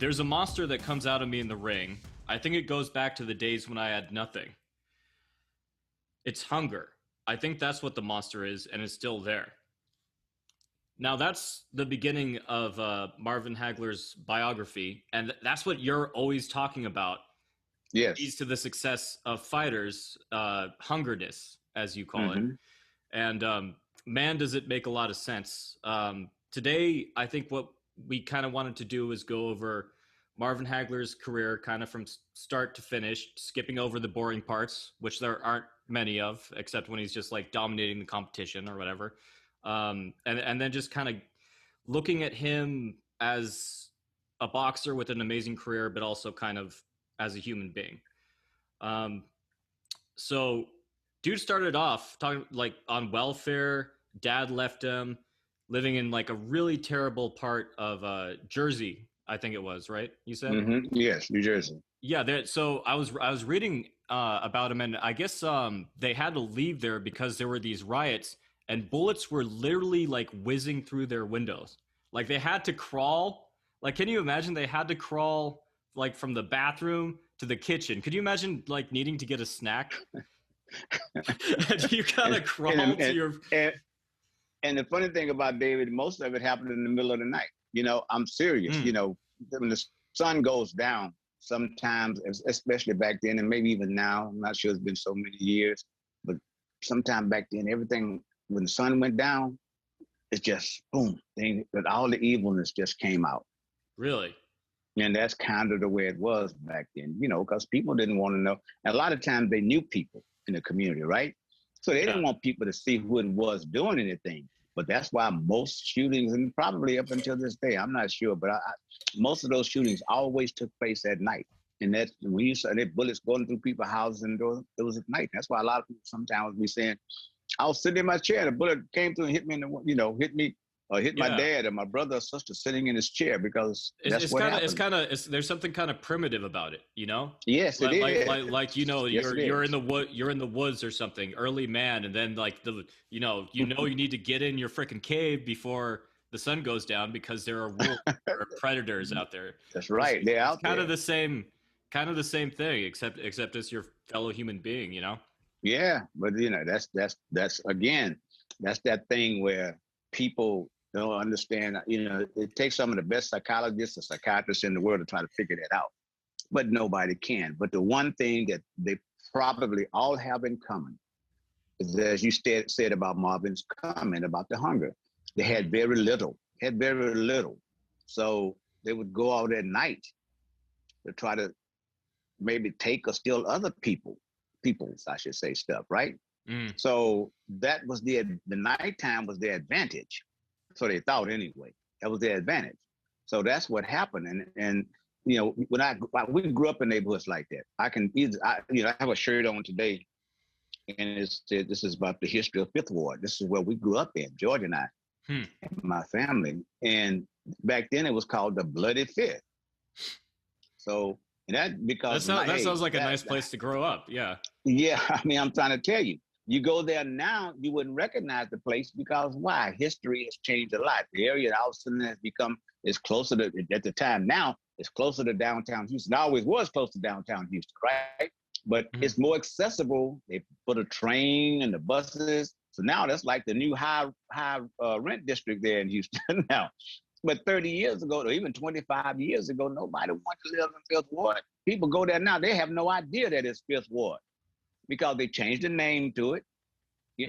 there's a monster that comes out of me in the ring. I think it goes back to the days when I had nothing. It's hunger. I think that's what the monster is, and it's still there. Now, that's the beginning of Marvin Hagler's biography, and that's what you're always talking about. Yes. Keys to the success of fighters, hungerness, as you call it. And man, does it make a lot of sense. Today, I think what we kind of wanted to do is go over Marvin Hagler's career kind of from start to finish, skipping over the boring parts, which there aren't many of, except when he's just like dominating the competition or whatever. And then just kind of looking at him as a boxer with an amazing career, but also kind of as a human being. So dude started off talking like on welfare. Dad left him, living in like a really terrible part of Jersey, I think it was, right? You said? Yes, New Jersey. Yeah. So I was reading about him, and I guess they had to leave there because there were these riots, and bullets were literally like whizzing through their windows. Like they had to crawl. Like, can you imagine they had to crawl like from the bathroom to the kitchen? Could you imagine like needing to get a snack? And you kind of crawl to your. And the funny thing about David, most of it happened in the middle of the night. You know, I'm serious. You know, when the sun goes down, sometimes, especially back then, and maybe even now, I'm not sure it's been so many years, but sometime back then, everything, when the sun went down, it's just boom, but all the evilness just came out. Really? And that's kind of the way it was back then, you know, because people didn't want to know. And a lot of times they knew people in the community, right? So they didn't want people to see who it was doing anything. But that's why most shootings, and probably up until this day, I'm not sure, but most of those shootings always took place at night. And that's when you saw that bullets going through people's houses and doors, it was at night. That's why a lot of people sometimes be saying, I was sitting in my chair, the bullet came through and hit me in the, you know, hit me or hit my dad or my brother or sister sitting in his chair, because that's what happened. There's something kind of primitive about it, you know? Yes, it is. Like you know, yes, you're in the woods or something, early man, and then like you need to get in your freaking cave before the sun goes down because there are wolves or predators out there. That's right. They're out there. Kind of the same thing, except it's your fellow human being, you know? Yeah, but you know, that's again, that's that thing where people don't understand. You know, it takes some of the best psychologists and psychiatrists in the world to try to figure that out, but nobody can. But the one thing that they probably all have in common is, as you said about Marvin's comment about the hunger, they had very little. So they would go out at night to try to maybe take or steal other people's, I should say, stuff, right? So that was the nighttime was their advantage. So they thought anyway. That was their advantage. So that's what happened. And you know, we grew up in neighborhoods like that. I have a shirt on today, and it said, this is about the history of Fifth Ward. This is where we grew up in, George and I, and my family. And back then it was called the Bloody Fifth. So that sounds like a nice place to grow up. Yeah. Yeah. I mean, I'm trying to tell you, you go there now, you wouldn't recognize the place because why? History has changed a lot. The area all of a sudden has become, is closer to, at the time now, it's closer to downtown Houston. It always was close to downtown Houston, right? But it's more accessible. They put a train and the buses. So now that's like the new high rent district there in Houston now. But 30 years ago, or even 25 years ago, nobody wanted to live in Fifth Ward. People go there now, they have no idea that it's Fifth Ward because they changed the name to it. You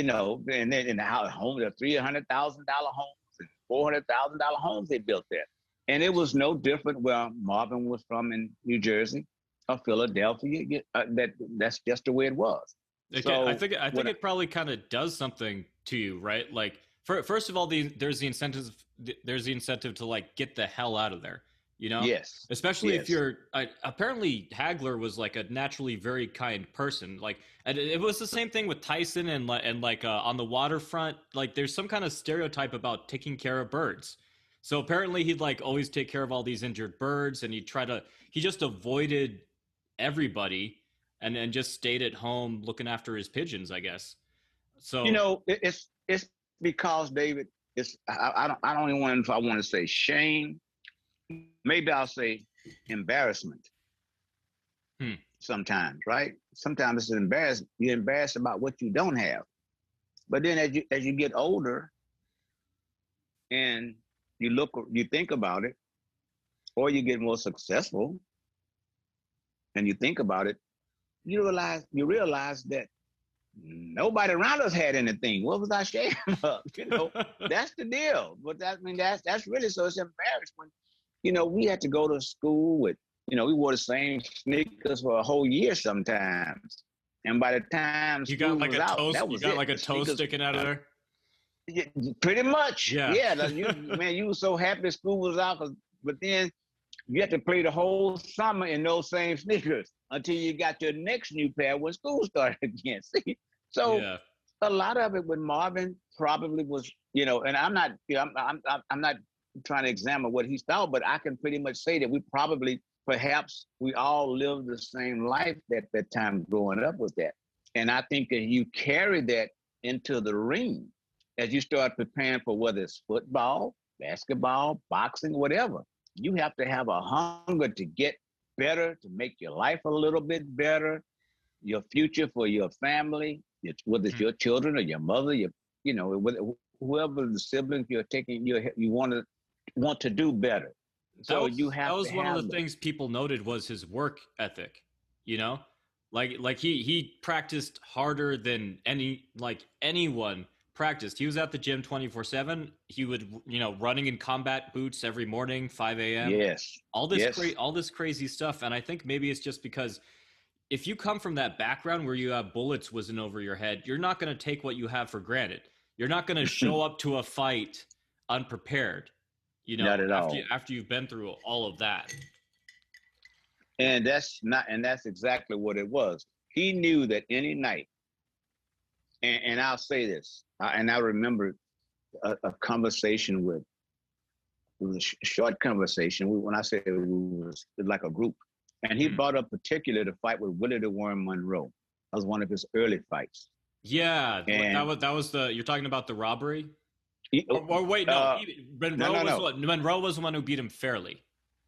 know, and then in the home, the $300,000 homes and $400,000 homes they built there. And it was no different where Marvin was from in New Jersey or Philadelphia. That's just the way it was. So I think it probably kind of does something to you, right? Like, first of all, there's the incentive to like get the hell out of there, you know? Yes. Especially if you're apparently Hagler was like a naturally very kind person. Like, and it was the same thing with Tyson and like on the waterfront. Like, there's some kind of stereotype about taking care of birds. So apparently he'd like always take care of all these injured birds, and he just avoided everybody and just stayed at home looking after his pigeons, I guess. So, you know, it's because, David, I don't even want to say shame, maybe I'll say embarrassment. Sometimes, right? Sometimes it's embarrassed. You're embarrassed about what you don't have. But then as you get older and you think about it, or you get more successful and you think about it, you realize that nobody around us had anything. What was I ashamed of? That's the deal. But that's really, so it's embarrassment. We had to go to school with, we wore the same sneakers for a whole year sometimes. And by the time you got like a toe, you got like a toe sticking out of there. Yeah, pretty much. Yeah. You were so happy school was out, but then you had to play the whole summer in those same sneakers until you got your next new pair when school started again. See, so a lot of it with Marvin probably was, and I'm not, I'm not trying to examine what he thought, but I can pretty much say that perhaps we all lived the same life at that time growing up with that. And I think that you carry that into the ring as you start preparing for whether it's football, basketball, boxing, whatever. You have to have a hunger to get better, to make your life a little bit better, your future for your family, whether it's your children or your mother, whoever the siblings you're taking, you want to do better. So that was one of the things people noted was his work ethic, like he practiced harder than anyone practiced. He was at the gym 24/7. He would, running in combat boots every morning, 5 a.m. Yes. All this crazy stuff. And I think maybe it's just because if you come from that background where you have bullets whizzing over your head, you're not going to take what you have for granted. You're not going to show up to a fight unprepared. Not at all. After you've been through all of that. And that's exactly what it was. He knew that any night, and I'll say this, and I remember a conversation it was a short conversation. When I say it was like a group, and he brought up particularly the fight with Willie the Worm Monroe. That was one of his early fights. Yeah, and that was you're talking about the robbery? Wait, no. Monroe was the one who beat him fairly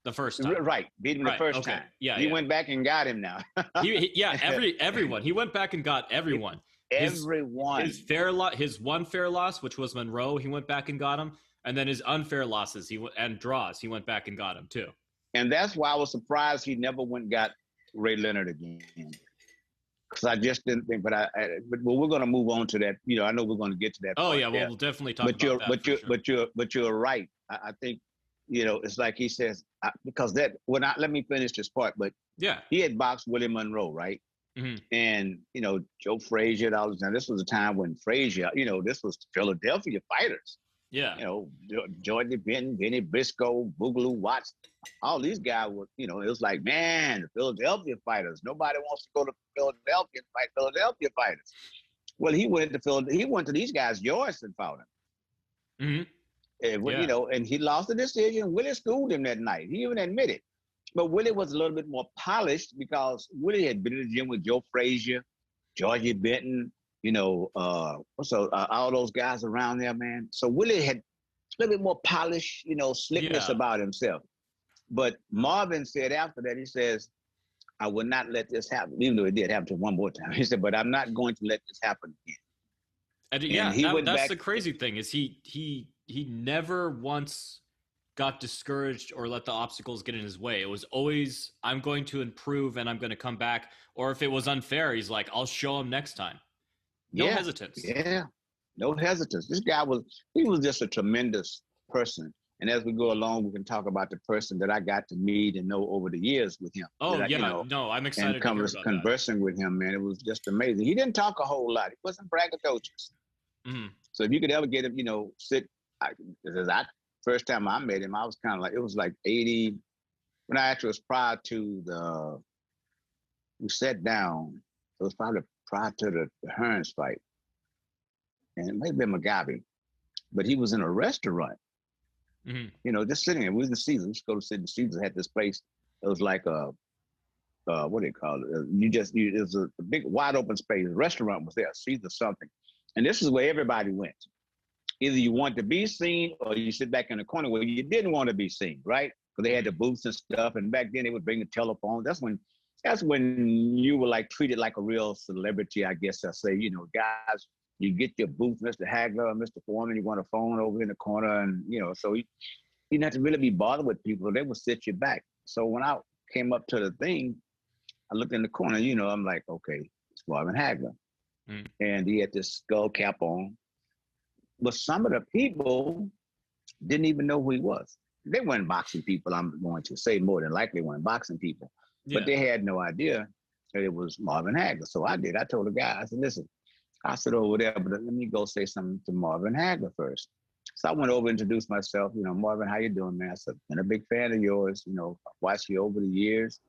the first time. Right, beat him the first time. Yeah, he went back and got him now. Everyone. He went back and got everyone. Everyone. His one fair loss, which was Monroe, he went back and got him, and then his unfair losses, and draws, he went back and got him too. And that's why I was surprised he never went and got Ray Leonard again. Because I just didn't think, but we're going to move on to that. I know we're going to get to that. Oh yeah, well, we'll definitely talk about that. But you're right. I think it's like he says because that. Well, let me finish this part. But yeah, he had boxed Willie Monroe, right? Mm-hmm. And Joe Frazier. Now this was a time when Frazier. This was Philadelphia fighters. Yeah. Jordan Benton, Benny Briscoe, Boogaloo Watts, all these guys were, it was like, man, the Philadelphia fighters. Nobody wants to go to Philadelphia and fight Philadelphia fighters. Well, he went to these guys, Joyce, and fought him. Mm-hmm. And he lost the decision. Willie schooled him that night. He even admitted. But Willie was a little bit more polished because Willie had been in the gym with Joe Frazier, Georgie Benton, all those guys around there, man. So Willie had a little bit more polish, slickness about himself. But Marvin said after that, he says, I will not let this happen, even though it did happen to one more time. He said, but I'm not going to let this happen again. That's the crazy thing is he never once got discouraged or let the obstacles get in his way. It was always, I'm going to improve and I'm going to come back. Or if it was unfair, he's like, I'll show him next time. No hesitance. Yeah, no hesitance. This guy was just a tremendous person. And as we go along, we can talk about the person that I got to meet and know over the years with him. Oh, I'm excited to hear about conversing with him, man. It was just amazing. He didn't talk a whole lot. He wasn't braggadocious. Mm-hmm. So if you could ever get him, first time I met him, I was kind of like, it was like 80, when I actually was prior to we sat down, it was probably prior to the Hearns fight. And it may have been McGabby, but he was in a restaurant, just sitting there. We was in Caesars. We used to go to sit in Caesars, had this place. It was like what do you call it? It was a big wide open space. The restaurant was there, Caesar something. And this is where everybody went. Either you want to be seen or you sit back in the corner where you didn't want to be seen, right? because they had the booths and stuff. And back then they would bring the telephone. That's when you were like treated like a real celebrity, I guess I say. You know, guys, you get your booth, Mr. Hagler or Mr. Foreman, you want a phone over in the corner, and you know, so you didn't have to really be bothered with people. They would sit you back. So when I came up to the thing, I looked in the corner, you know, I'm like, okay, it's Marvin Hagler. And he had this skull cap on. But some of the people didn't even know who he was. They weren't boxing people, I'm going to say, more than likely weren't boxing people. Yeah. But they had no idea that it was Marvin Hagler. So I did. I told the guy, I said, listen, I sit over there, but let me go say something to Marvin Hagler first. So I went over and introduced myself. You know, Marvin, how you doing, man? I said, been a big fan of yours. You know, I've watched you over the years.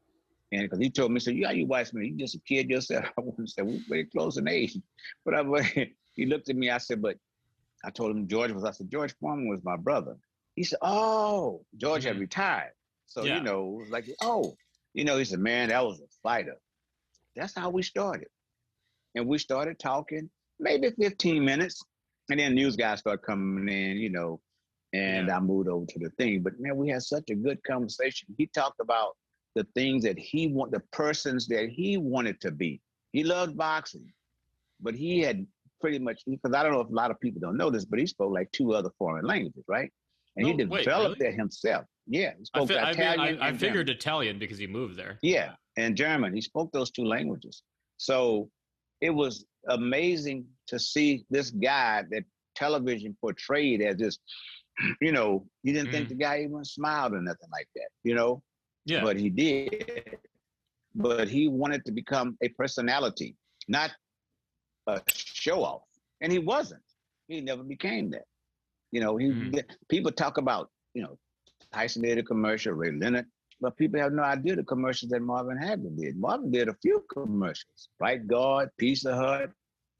And because he told me, he said, yeah, you watched me. You just a kid yourself. I wouldn't say we're very close in age. But he looked at me. I said, but I told him I said, George Foreman was my brother. He said, oh, George had retired. So, you know, it was like, oh, you know, he said, man, that was a fighter. That's how we started. And we started talking maybe 15 minutes. And then news guys started coming in, you know, and I moved over to the thing. But man, we had such a good conversation. He talked about the things that the persons that he wanted to be. He loved boxing, but he had pretty much, because I don't know if a lot of people don't know this, but he spoke like 2 other foreign languages, right? And he developed that himself. Yeah, he spoke Italian. I figured Italian because he moved there. Yeah, and German. He spoke those 2 languages. So it was amazing to see this guy that television portrayed as this, you know, you didn't think the guy even smiled or nothing like that, you know? Yeah. But he did. But he wanted to become a personality, not a show off. And he wasn't. He never became that. You know, people talk about, you know, Tyson did a commercial, Ray Leonard, but people have no idea the commercials that Marvin Hagler did. Marvin did a few commercials, Right Guard, Pizza Hut.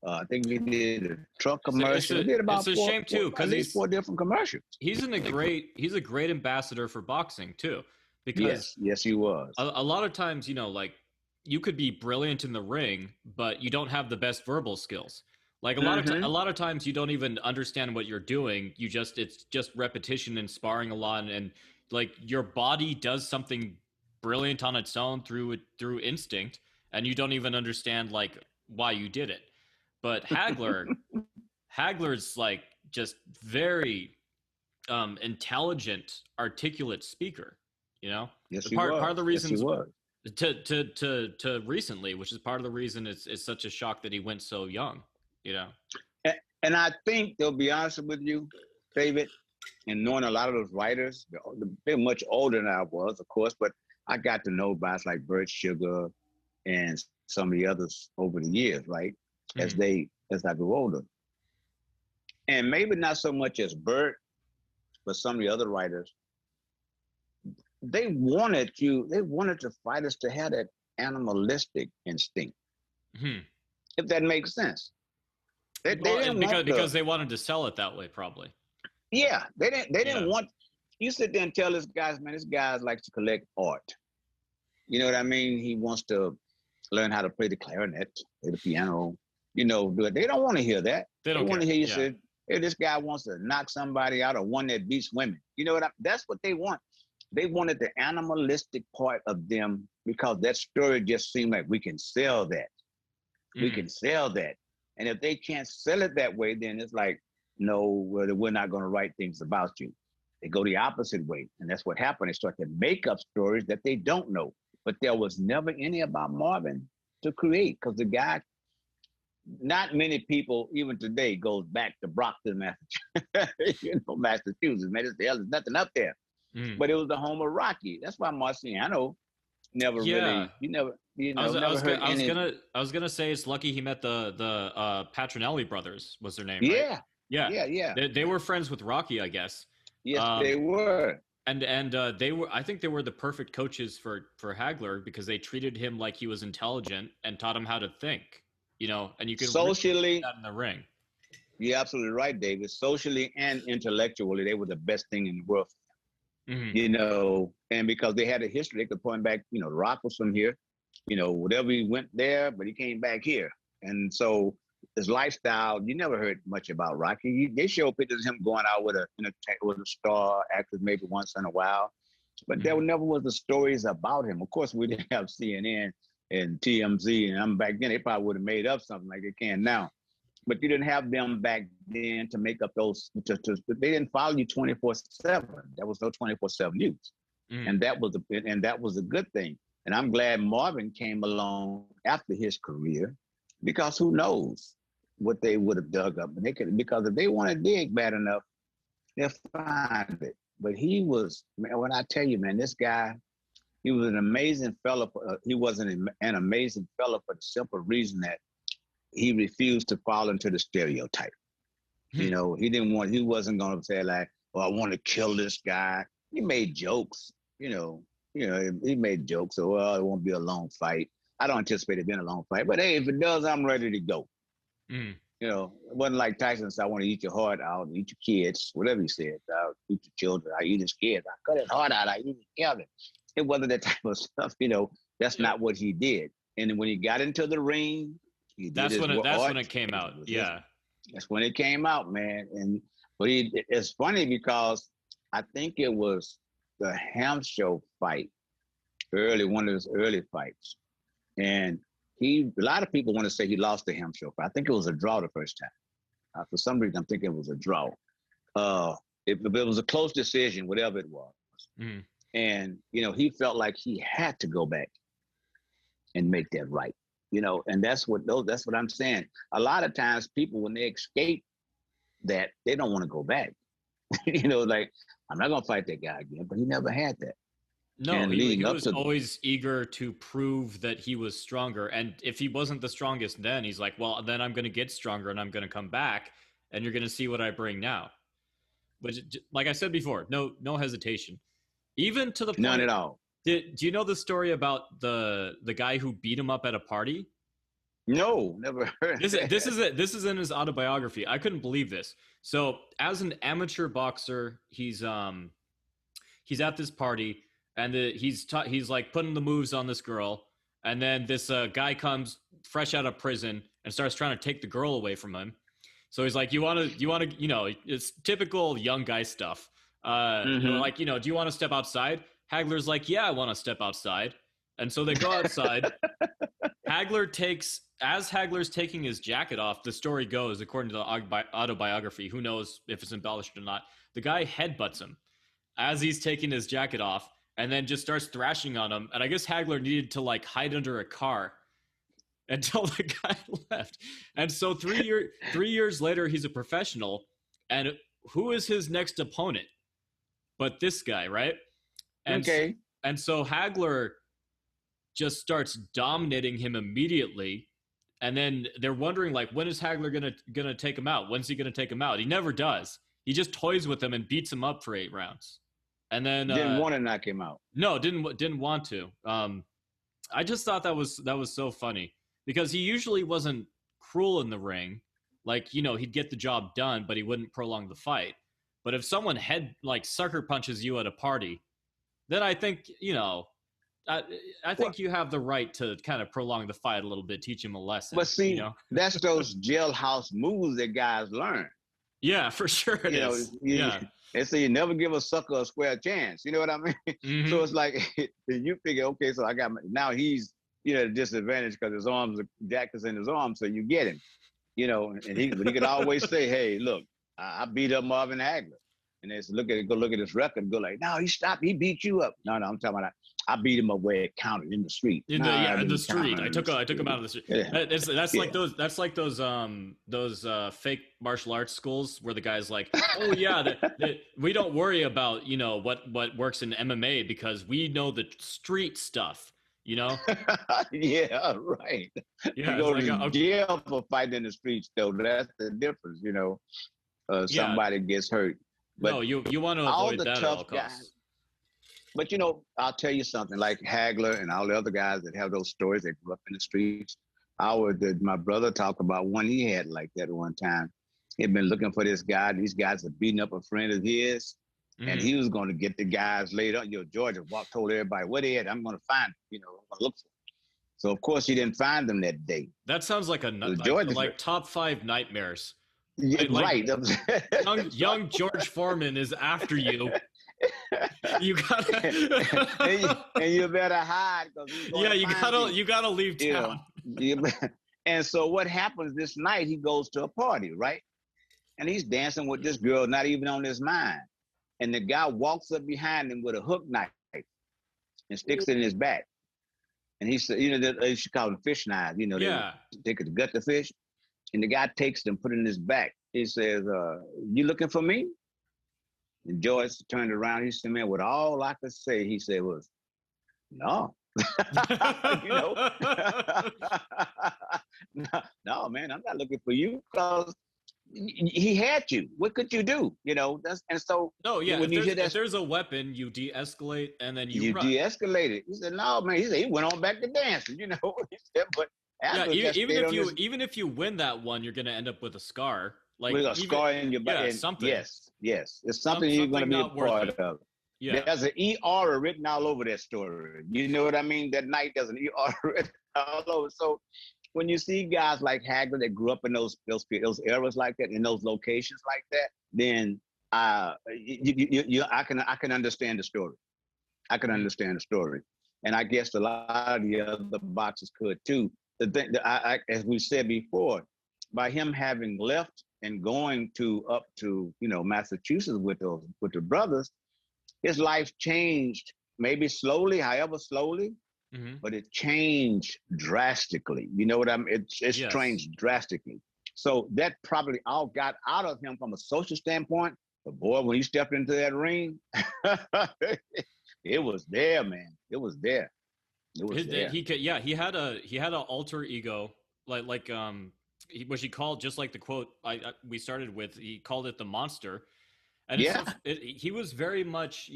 I think he did a truck commercial. He did about it's a shame too, because he's 4 different commercials. He's a great ambassador for boxing too, because yes, he was. A lot of times, you know, like you could be brilliant in the ring, but you don't have the best verbal skills. Like a lot of times you don't even understand what you're doing. It's just repetition and sparring a lot, and like your body does something brilliant on its own through instinct, and you don't even understand like why you did it. But Hagler's like just very intelligent, articulate speaker. You know, part of the reasons to recently, which is part of the reason it's such a shock that he went so young. You know, and I think they'll be honest with you, David, and knowing a lot of those writers, they're much older than I was, of course, but I got to know guys like Bert Sugar and some of the others over the years, right? As I grew older. And maybe not so much as Bert, but some of the other writers, they wanted the fighters to have that animalistic instinct. If that makes sense. Because they wanted to sell it that way, probably. Yeah, they didn't want. You sit there and tell this guy, man, this guy likes to collect art. You know what I mean? He wants to learn how to play the clarinet, play the piano. You know, they don't want to hear that. They want to hear you say, "Hey, this guy wants to knock somebody out or one that beats women." You know that's what they want. They wanted the animalistic part of them because that story just seemed like we can sell that. We can sell that. And if they can't sell it that way, then it's like, no, we're not going to write things about you. They go the opposite way. And that's what happened. They start to make up stories that they don't know. But there was never any about Marvin to create, because the guy, not many people, even today, goes back to Brockton, Massachusetts. Massachusetts, man, there's nothing up there. But it was the home of Rocky. That's why Marciano never really, I was gonna say it's lucky he met the Patronelli brothers, was their name, right? Yeah. They were friends with Rocky, I guess. Yes, they were. And they were. I think they were the perfect coaches for Hagler, because they treated him like he was intelligent and taught him how to think. You know, and you could socially that in the ring. You're absolutely right, David. Socially and intellectually, they were the best thing in the world. You know, and because they had a history, they could point back, you know, Rock was from here, you know, whatever, he went there, but he came back here. And so his lifestyle, you never heard much about Rocky. They show pictures of him going out with a star actress maybe once in a while. But there never was the stories about him. Of course, we didn't have CNN and TMZ, and I'm back then, they probably would have made up something like they can now. But you didn't have them back then to make up those, they didn't follow you 24/7. There was no 24/7 news. And that was a good thing. And I'm glad Marvin came along after his career, because who knows what they would have dug up. And because if they want to dig bad enough, they'll find it. But he was, man, when I tell you, man, this guy, he was an amazing fella. He was an amazing fella for the simple reason that he refused to fall into the stereotype. You know, he wasn't going to say like, "Oh, I want to kill this guy." He made jokes, he made jokes. So, well, it won't be a long fight. I don't anticipate it being a long fight, but hey, if it does, I'm ready to go. You know, it wasn't like Tyson said, "I want to eat your heart out, eat your kids," whatever he said. "I'll eat your children, I eat his kids, I cut his heart out, I eat his children." It wasn't that type of stuff, That's not what he did. And then when he got into the ring, that's when it came out. Yeah, that's when it came out, man. But it's funny because I think it was the Hampshire fight, one of his early fights, and a lot of people want to say he lost the Hampshire fight. I think it was a draw the first time. For some reason, I'm thinking it was a draw. It was a close decision, whatever it was. And he felt like he had to go back and make that right. And that's what I'm saying. A lot of times people, when they escape that, they don't want to go back. Like, I'm not going to fight that guy again, but he never had that. No, he was always eager to prove that he was stronger. And if he wasn't the strongest then, he's like, well, then I'm going to get stronger and I'm going to come back and you're going to see what I bring now. But like I said before, no hesitation. Even to the point. None at all. Do you know the story about the guy who beat him up at a party? No, never heard. This is in his autobiography. I couldn't believe this. So, as an amateur boxer, he's at this party and he's like putting the moves on this girl, and then this guy comes fresh out of prison and starts trying to take the girl away from him. So he's like, you want to, it's typical young guy stuff. Like, do you want to step outside? Hagler's like, yeah, I want to step outside. And so they go outside. As Hagler's taking his jacket off, the story goes, according to the autobiography, who knows if it's embellished or not, the guy headbutts him as he's taking his jacket off and then just starts thrashing on him. And I guess Hagler needed to like hide under a car until the guy left. And so 3 years later, he's a professional. And who is his next opponent but this guy, right? Okay. And so Hagler just starts dominating him immediately. And then they're wondering, like, when is Hagler gonna take him out? When's he gonna take him out? He never does. He just toys with him and beats him up for 8 rounds. And then didn't want to knock him out. No, didn't want to. I just thought that was so funny because he usually wasn't cruel in the ring. Like, he'd get the job done, but he wouldn't prolong the fight. But if someone sucker punches you at a party, then I think, I think you have the right to kind of prolong the fight a little bit, teach him a lesson. But see, that's those jailhouse moves that guys learn. Yeah, for sure it is. They say you never give a sucker a square chance. You know what I mean? Mm-hmm. So it's like, you figure, okay, so now he's, at a disadvantage because his arms, Jack is in his arms, so you get him. And he could always say, hey, look, I beat up Marvin Hagler. And they said, go look at his record and go like, no, he stopped. He beat you up. No, I'm talking about I beat him up where it counted in the street. In the street. I took him out of the street. Yeah. That's like those fake martial arts schools where the guy's like, oh yeah, we don't worry about what works in MMA because we know the street stuff. Yeah, right. Yeah, you go to jail for fighting in the streets, though. That's the difference. Somebody gets hurt. But no, you want to avoid that at all costs. Guys, but I'll tell you something. Like Hagler and all the other guys that have those stories, they grew up in the streets. My brother talked about one he had like that one time. He'd been looking for this guy. These guys had beaten up a friend of his. And he was going to get the guys laid up. Georgia told everybody where they at. I'm going to find them. I'm going to look for them. So of course he didn't find them that day. That sounds like like top 5 nightmares. Yeah, right. young George Foreman is after you, You gotta and you better hide because he's going to find you gotta leave town. And so what happens this night? He goes to a party, right? And he's dancing with this girl, not even on his mind. And the guy walks up behind him with a hook knife and sticks it in his back. And he said, they used to call them fish knives. They could gut the fish. And the guy takes them, put it in his back. He says, you looking for me? And Joyce turned around. He said, man, what all I could say, he said, was, no. No, man, I'm not looking for you because he had you. What could you do? And so. No, yeah. If there's a weapon, you de-escalate and then you run. De-escalate it. He said, no, man. He said he went on back to dancing. He said, but even if you win that one, you're gonna end up with a scar. Like with a scar in your back. Yeah, something. Yes. It's something you're gonna be a part of. Yeah. There's an ER written all over that story. You know what I mean? That night there's an ER written all over. So when you see guys like Hagler that grew up in those eras like that, in those locations like that, then I can understand the story. I can understand the story, and I guess a lot of the other boxers could too. The thing that as we said before, by him having left and going up to Massachusetts with the brothers, his life changed, maybe slowly, however slowly, but it changed drastically. You know what I mean? It's changed drastically. So that probably all got out of him from a social standpoint. But boy, when he stepped into that ring, it was there, man. It was there. It was there. He had an alter ego, which he called, just like the quote we started with. He called it the monster. And he was very much,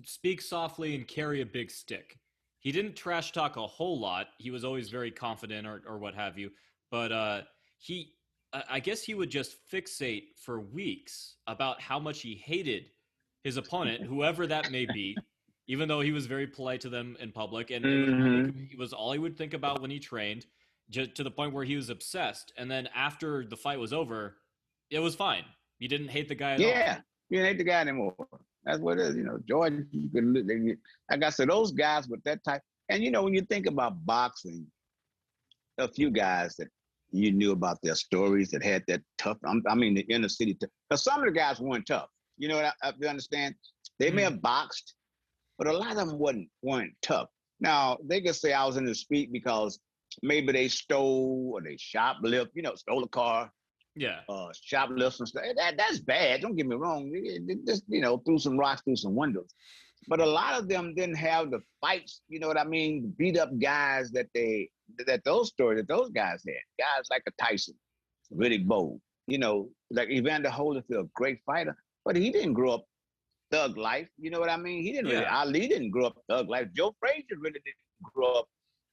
speak softly and carry a big stick. He didn't trash talk a whole lot. He was always very confident or what have you. But I guess he would just fixate for weeks about how much he hated his opponent, whoever that may be, even though he was very polite to them in public. And it was all he would think about when he trained, just to the point where he was obsessed. And then after the fight was over, it was fine. You didn't hate the guy at all. Yeah, you didn't hate the guy anymore. That's what it is. Jordan, like I said, those guys with that type. And, when you think about boxing, a few guys that you knew about their stories that had that tough, the inner city. Because some of the guys weren't tough. You understand? They may have boxed, but a lot of them weren't tough. Now, they could say I was in the street because maybe they stole or they shoplifted, stole a car. Yeah. Shoplifts and stuff. That's bad. Don't get me wrong. Just, threw some rocks through some windows. But a lot of them didn't have the fights, beat up guys that those guys had. Guys like a Tyson, Riddick Bowe, like Evander Holyfield, great fighter. But he didn't grow up thug life. You know what I mean? He didn't really. Ali didn't grow up thug life. Joe Frazier really didn't grow up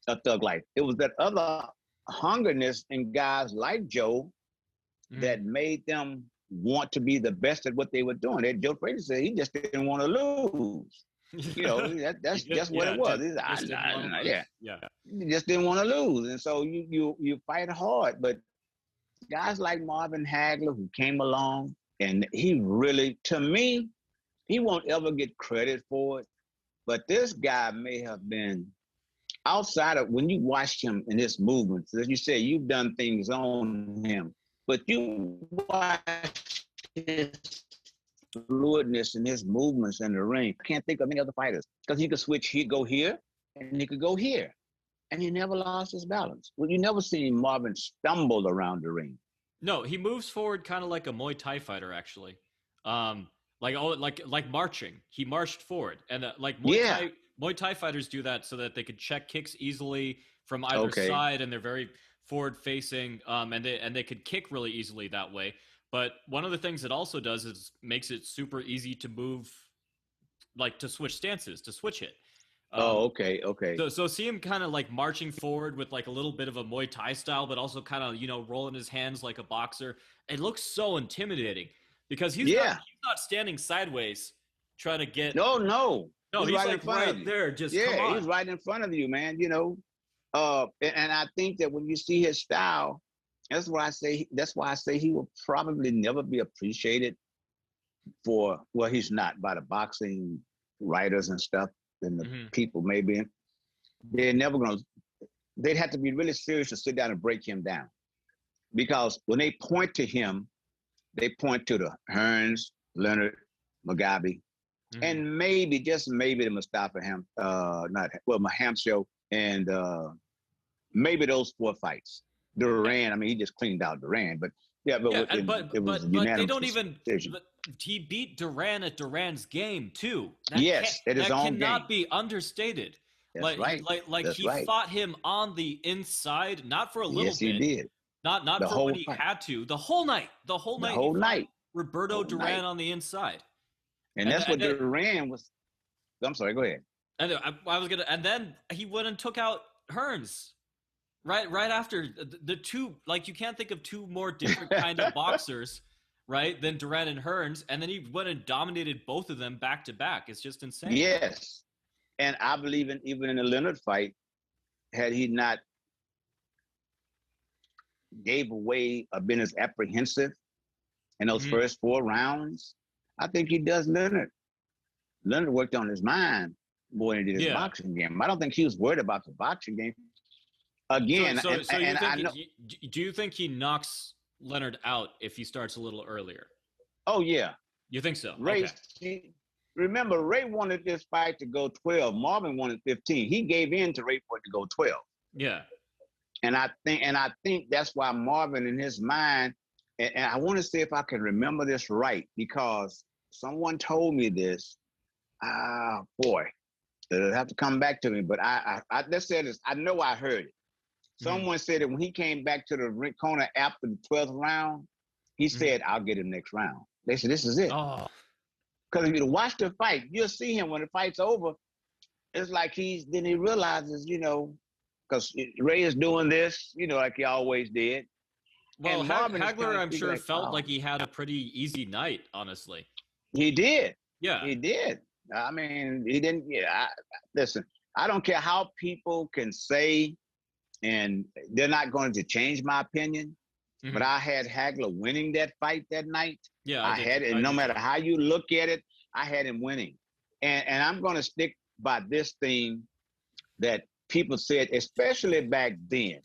a thug life. It was that other hungerness in guys like Joe that made them want to be the best at what they were doing. Joe Frazier said he just didn't want to lose. That's just what it was. He just didn't want to lose, and so you fight hard. But guys like Marvin Hagler, who came along, and he really, to me, he won't ever get credit for it. But this guy may have been outside of, when you watched him in his movements, as you said, you've done things on him. But you watch his fluidness in his movements in the ring. I can't think of any other fighters because he could switch. He'd go here and he could go here. And he never lost his balance. Well, you never seen Marvin stumble around the ring. No, he moves forward kind of like a Muay Thai fighter, actually. Like marching. He marched forward. And Muay Thai fighters do that so that they could check kicks easily from either side, and they're very forward facing, and they could kick really easily that way. But one of the things it also does is makes it super easy to move, like to switch stances, to switch it. Okay. So see him kind of like marching forward with like a little bit of a Muay Thai style, but also kind of, rolling his hands like a boxer. It looks so intimidating because he's not standing sideways trying to get. No. He's right in front of you. There. Just come on. He's right in front of you, man. And I think that when you see his style, that's why I say he will probably never be appreciated well, he's not, by the boxing writers and stuff and the people maybe, they're never going to, they'd have to be really serious to sit down and break him down. Because when they point to him, they point to the Hearns, Leonard, Mugabe, and maybe, just maybe the Mustafa Mahamsho, and maybe those 4 fights. Duran, I mean, he just cleaned out Duran, but yeah, but they don't even. He beat Duran at Duran's game too. At his own game. That cannot be understated. That's right. He fought him on the inside, not for a little bit. Yes, he did. Not for when he had to. The whole night. The whole night. Roberto Duran on the inside. And that's what Duran was. I'm sorry. Go ahead. And and then he went and took out Hearns. Right after the two, like, you can't think of two more different kind of boxers, right, than Duran and Hearns, and then he went and dominated both of them back to back. It's just insane. Yes, and I believe even in the Leonard fight, had he not gave away or been as apprehensive in those first 4 rounds, I think he does Leonard. Leonard worked on his mind more than he did his boxing game. I don't think he was worried about the boxing game. Again, do you think he knocks Leonard out if he starts a little earlier? Oh, yeah. You think so? Ray, remember, Ray wanted this fight to go 12. Marvin wanted 15. He gave in to Ray for it to go 12. Yeah. And I think that's why Marvin, in his mind, and I want to see if I can remember this right, because someone told me this. Boy, it'll have to come back to me. But I let's say this. I know I heard it. Someone said that when he came back to the corner after the 12th round, he said, "I'll get him next round." They said, "This is it." Because if you watch the fight, you'll see him when the fight's over. It's like then he realizes, because Ray is doing this, like he always did. Well, Hagler, I'm sure, felt like he had a pretty easy night, honestly. He did. Yeah. He did. I mean, he didn't. Yeah. Listen, I don't care how people can say, and they're not going to change my opinion, but I had Hagler winning that fight that night. Yeah, I had it. No matter how you look at it, I had him winning. And I'm going to stick by this thing that people said, especially back then.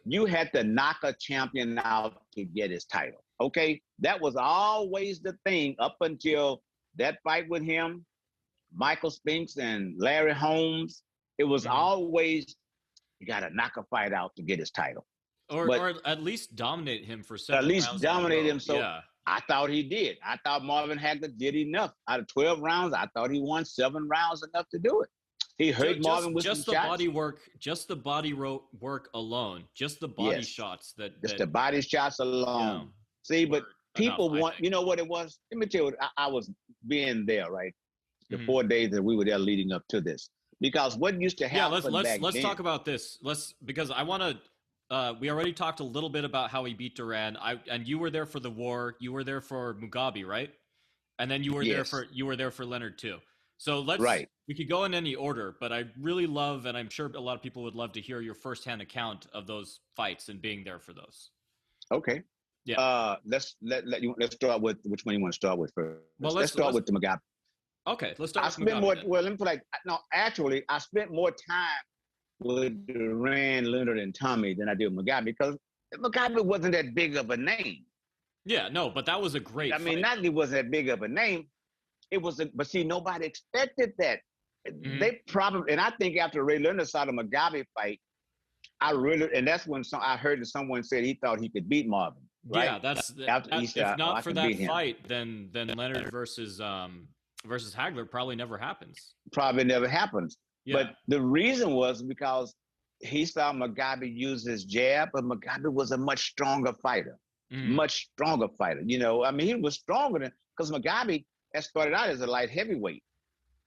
You had to knock a champion out to get his title. Okay? That was always the thing up until that fight with him, Michael Spinks and Larry Holmes. It was always, you got to knock a fight out to get his title. Or at least dominate him for 7 rounds. At least dominate him. So I thought he did. I thought Marvin Hagler did enough. Out of 12 rounds, I thought he won 7 rounds enough to do it. He hurt Marvin with just some the shots. body work, just the body work alone, just the body shots just the body shots alone. See, but people want, you know what it was? Let me tell you, I was being there, right? The 4 days that we were there leading up to this, because what used to happen. Yeah, let's talk about this. Because I want to. We already talked a little bit about how he beat Duran. And you were there for the war. You were there for Mugabe, right? And then you were there for Leonard too. So we could go in any order, but I really love, and I'm sure a lot of people would love to hear your firsthand account of those fights and being there for those. Okay. Yeah. Let's start with which one you want to start with first. Well, let's start with the Mugabe. Okay, let's start with Mugabe. Let me put I spent more time with Duran, Leonard, and Tommy than I did with Mugabe, because Mugabe wasn't that big of a name. Yeah, no, but that was a great fight. Not that he wasn't that big of a name. It was, but see, nobody expected that. They probably, and I think after Ray Leonard saw the Mugabe fight, and that's when I heard that someone said he thought he could beat Marvin. Right? Yeah, if not for that fight, then Leonard versus Hagler probably never happens. Yeah. But the reason was because he saw Mugabe use his jab, but Mugabe was a much stronger fighter. Much stronger fighter. He was stronger because Mugabe had started out as a light heavyweight.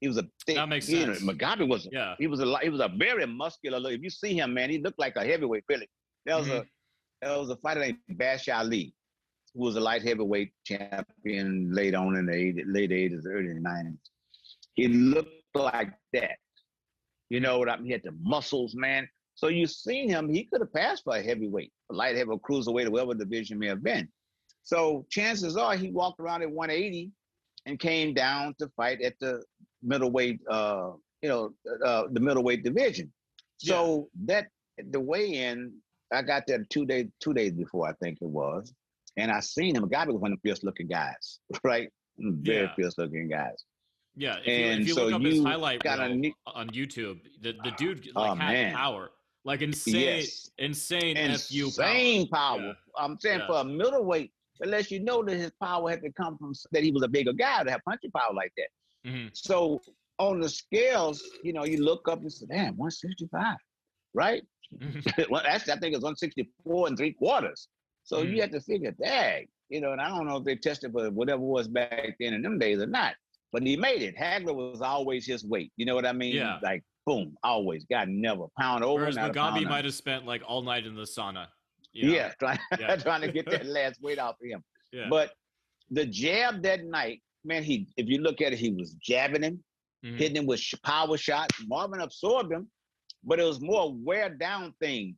He was a thick. That makes sense. Mugabe was. Yeah. He was a very muscular look. If you see him, man, he looked like a heavyweight. Really, there was a fighter named Bash Ali, who was a light heavyweight champion late on in the late 80s, early 90s. He looked like that. You know what I mean? He had the muscles, man. So you seen him, he could have passed for a heavyweight, a light heavyweight, cruiserweight, or whatever division may have been. So chances are he walked around at 180 and came down to fight at the middleweight, the middleweight division. So that the weigh-in, I got there 2 days before, I think it was, and I seen him. Mugabe was one of the fierce-looking guys, right? Very fierce-looking guys. Yeah, if you look up his highlight reel on YouTube, the dude had power, like insane power. Yeah. I'm saying for a middleweight, unless you know that his power had to come from that he was a bigger guy to have punching power like that. Mm-hmm. So on the scales, you look up and say, damn, 165, right? Mm-hmm. Well, I think it's 164 3/4. So you have to figure, dang, and I don't know if they tested for whatever it was back then in them days or not. But he made it. Hagler was always his weight. You know what I mean? Yeah. Like, boom, always. God, never. Pound over. Whereas Mugabe might have spent like all night in the sauna. Trying to get that last weight off of him. Yeah. But the jab that night, man, if you look at it, he was jabbing him, hitting him with power shots. Marvin absorbed him, but it was more a wear down thing.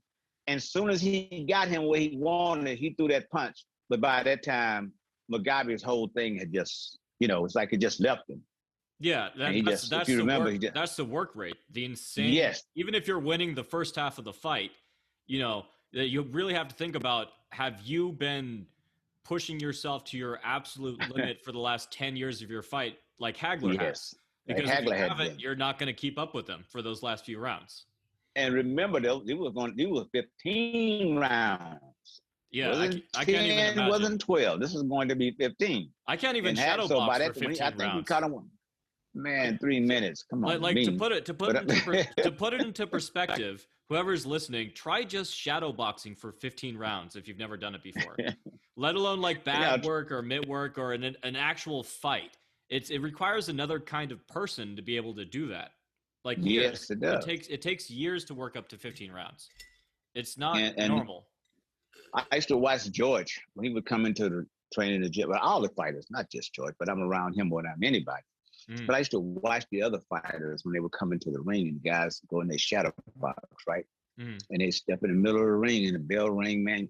And as soon as he got him where he wanted, he threw that punch. But by that time, Mugabe's whole thing had just... it's like it just left him. Yeah, that's the work rate. The insane. Yes. Even if you're winning the first half of the fight, you really have to think about, have you been pushing yourself to your absolute limit for the last 10 years of your fight like Hagler has? Because if you haven't, you're not going to keep up with them for those last few rounds. And remember, it was 15 rounds. Yeah, I can't even imagine. Wasn't 12. This is going to be 15. I can't even shadow box for 15 rounds. I think he caught him. Man, 3 minutes. Come on, to put it into perspective. Whoever's listening, try just shadow boxing for 15 rounds if you've never done it before. Let alone like bad work or mid work or an actual fight. It requires another kind of person to be able to do that. Like years. Yes, it does. It takes years to work up to 15 rounds. It's not normal. I used to watch George when he would come into the training the gym. Well, all the fighters, not just George, but I'm around him more than anybody. But I used to watch the other fighters when they would come into the ring, and the guys go in their shadow box, right? And they step in the middle of the ring, and the bell ring, man.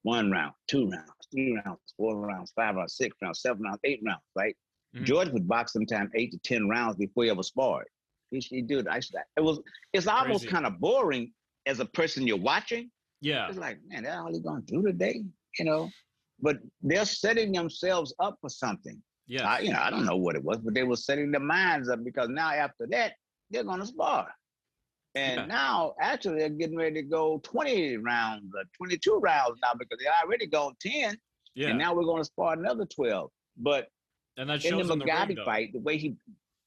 1 round, 2 rounds, 3 rounds, 4 rounds, 5 rounds, 6 rounds, 7 rounds, 8 rounds, right? George would box sometimes 8 to 10 rounds before he ever sparred. He did. It's almost kind of boring as a person you're watching. Yeah. It's like, man, that's all he's gonna do today, But they're setting themselves up for something. Yeah. I don't know what it was, but they were setting their minds up, because now after that, they're gonna spar. And now actually they're getting ready to go 20 rounds or 22 rounds now, because they already gone 10. Yeah. And now we're gonna spar another 12. But and that in shows the Mugabe fight, the way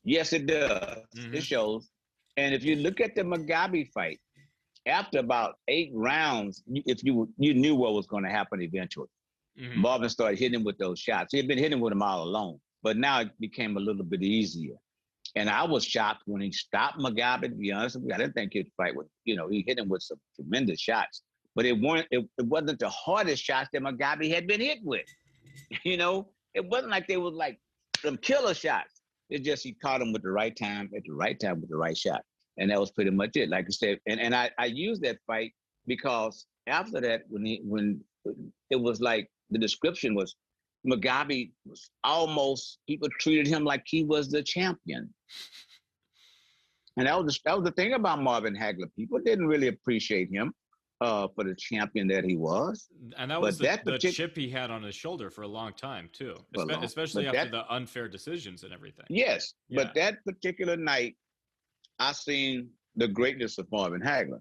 yes, it does. It shows. And if you look at the Mugabe fight, after about 8 rounds, if you knew what was going to happen eventually. Marvin started hitting him with those shots. He had been hitting with them all along, but now it became a little bit easier. And I was shocked when he stopped Mugabe, to be honest with you. I didn't think he'd fight with, he hit him with some tremendous shots, but it wasn't the hardest shots that Mugabe had been hit with. It wasn't like they was like some killer shots. It's just he caught him with the right time, at the right time with the right shot. And that was pretty much it. Like I said, and I used that fight because after that, when it was like the description was, Mugabe was almost, people treated him like he was the champion. And that was the thing about Marvin Hagler. People didn't really appreciate him for the champion that he was. And that was the chip he had on his shoulder for a long time, too. Especially after the unfair decisions and everything. Yes. Yeah. But that particular night, I seen the greatness of Marvin Hagler,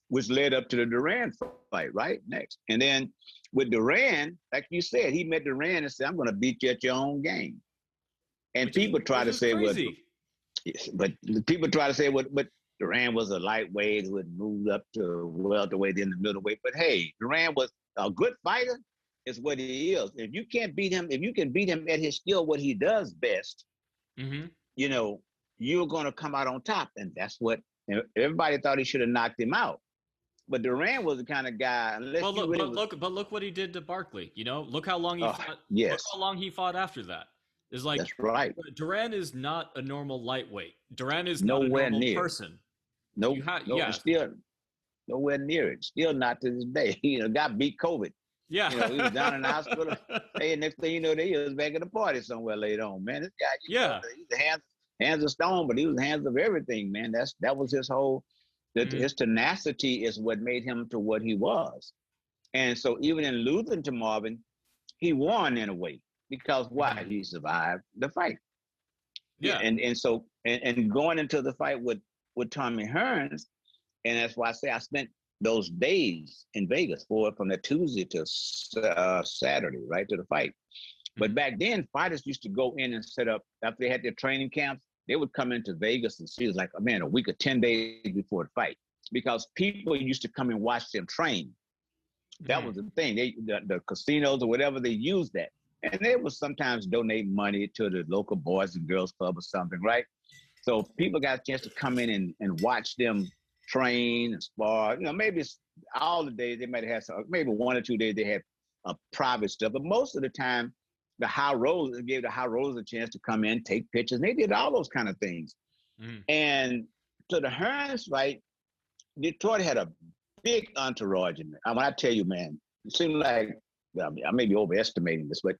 which led up to the Duran fight, right? Next. And then with Duran, like you said, he met Duran and said, I'm going to beat you at your own game. And people try to say, but Duran was a lightweight who had moved up to welterweight, then the middleweight. But hey, Duran was a good fighter, is what he is. If you can't beat him, if you can beat him at his skill, what he does best, you're going to come out on top. And that's what everybody thought he should have knocked him out. But Duran was the kind of guy. Look what he did to Barkley. Look how long he fought. Yes. Look how long he fought after that. It's like, that's right. Duran is not a normal lightweight. Duran is not a normal person. Still nowhere near it. Still not to this day. Got beat COVID. Yeah. He was down in the hospital. Hey, next thing you know, they was back at the party somewhere later on. Man, this guy, Yeah. he's hands of stone, but he was hands of everything, man. That was his whole. His tenacity is what made him to what he was. And so even in losing to Marvin, he won in a way because why? He survived the fight. Yeah. And so going into the fight with Tommy Hearns, and that's why I say I spent those days in Vegas from the Tuesday to Saturday, right to the fight. But back then, fighters used to go in and set up after they had their training camps. They would come into Vegas and see us like, oh, man, a week or 10 days before the fight, because people used to come and watch them train. That was the thing. The casinos or whatever, they used that. And they would sometimes donate money to the local Boys and Girls Club or something, right? So people got a chance to come in and watch them train and spar. Maybe it's all the days they might have had maybe 1 or 2 days they had private stuff. But most of the time, the high rollers gave the high rollers a chance to come in, take pictures. And they did all those kind of things. And to the Hearns fight, Detroit had a big entourage in there. When I tell you, man, it seemed like, I may be overestimating this, but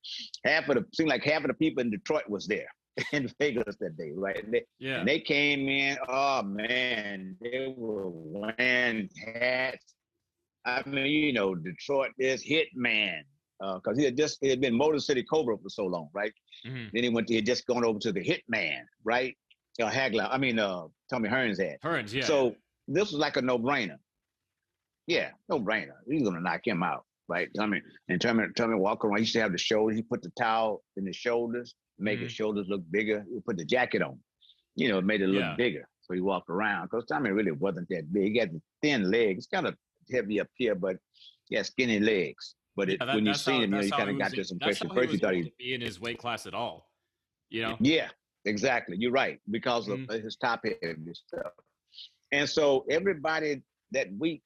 seemed like half of the people in Detroit was there in Vegas that day, right? And they came in, oh man, they were wearing hats. I mean, Detroit is Hitman, because he had been Motor City Cobra for so long, right? Then he had just gone over to the Hitman, right? Hagler, Tommy Hearns had. Hearns, yeah. So this was like a no-brainer. Yeah, no-brainer. He's gonna knock him out, right? Tommy walk around. He used to have the shoulders. He put the towel in the shoulders, make his shoulders look bigger. He put the jacket on. It made it look bigger. So he walked around, because Tommy really wasn't that big. He had the thin legs, kind of heavy up here, but he had skinny legs. But when you see him, you kind of got this impression. First, you thought he'd be in his weight class at all. Yeah, exactly. You're right, because of his top heavy stuff. And so everybody that week,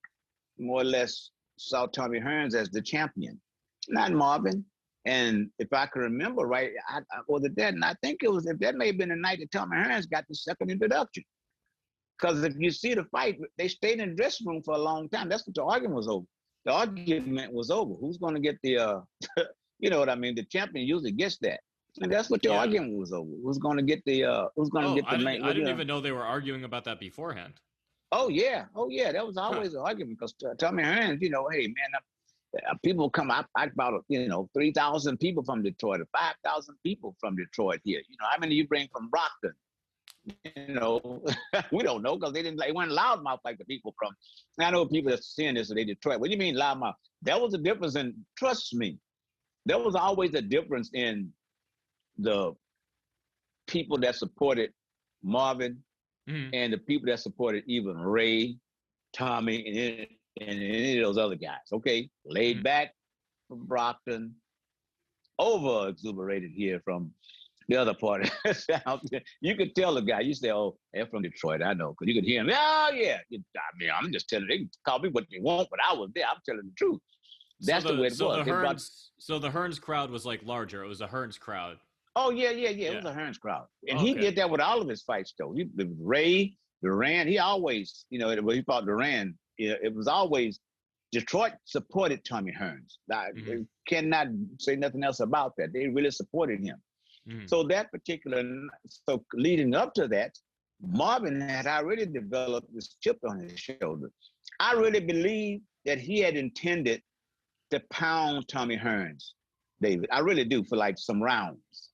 more or less, saw Tommy Hearns as the champion, not Marvin. And if I can remember right, and I think that may have been the night that Tommy Hearns got the second introduction. Because if you see the fight, they stayed in the dressing room for a long time. That's what the argument was over. The argument was over. Who's going to get the, you know what I mean? The champion usually gets that. And that's what the argument was over. Who's going to get the, I didn't even know they were arguing about that beforehand. Oh, yeah. That was always an argument, because Tommy Hearns, hey, man, people come out, about, 3,000 people from Detroit, or 5,000 people from Detroit here. How many you bring from Brockton? We don't know, because they weren't loudmouth like the people from. I know people that's seeing this, they Detroit. What do you mean loudmouth? That was a difference trust me, there was always a difference in the people that supported Marvin and the people that supported even Ray, Tommy, and any of those other guys. Okay, laid back from Brockton, over exuberated here from the other part of the South. You could tell the guy, you say, oh, they're from Detroit, I know, because you could hear him. Oh, yeah. I'm just telling you, they can call me what they want, but I was there. I'm telling the truth. That's the way it was. So the Hearns crowd was like larger. It was a Hearns crowd. Oh, yeah. It was a Hearns crowd. And he did that with all of his fights, though. Ray, Duran, he always, when he fought Duran, it was always Detroit supported Tommy Hearns. They cannot say nothing else about that. They really supported him. So so leading up to that, Marvin had already developed this chip on his shoulder. I really believe that he had intended to pound Tommy Hearns, David. I really do, for like some rounds.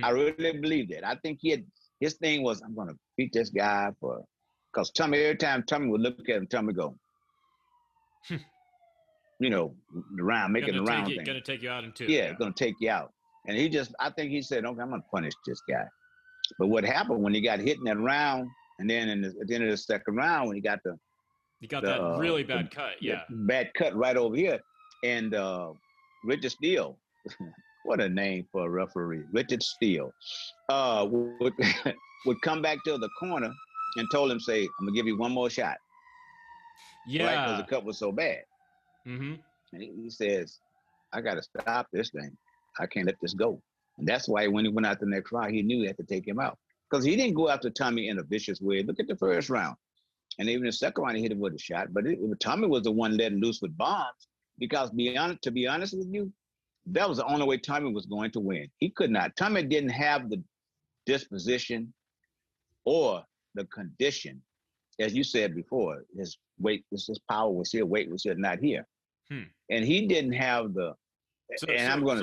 I really believe that. I think his thing was, I'm going to beat this guy because every time Tommy would look at him, Tommy go, the round, making the round thing. Going to take you out in two. Yeah, going to take you out. And I think he said, okay, I'm going to punish this guy. But what happened when he got hit in that round, and then at the end of the second round, when he got that really bad cut, bad cut right over here. And Richard Steele, what a name for a referee, Richard Steele, would come back to the corner and told him, say, I'm going to give you one more shot. Yeah. Right, because the cut was so bad. And he says, I got to stop this thing. I can't let this go. And that's why when he went out the next round, he knew he had to take him out. Because he didn't go after Tommy in a vicious way. Look at the first round. And even the second round, he hit him with a shot. But Tommy was the one letting loose with bombs. because to be honest with you, that was the only way Tommy was going to win. He could not. Tommy didn't have the disposition or the condition. As you said before, his power was here, weight was here, not here. And he didn't have the. So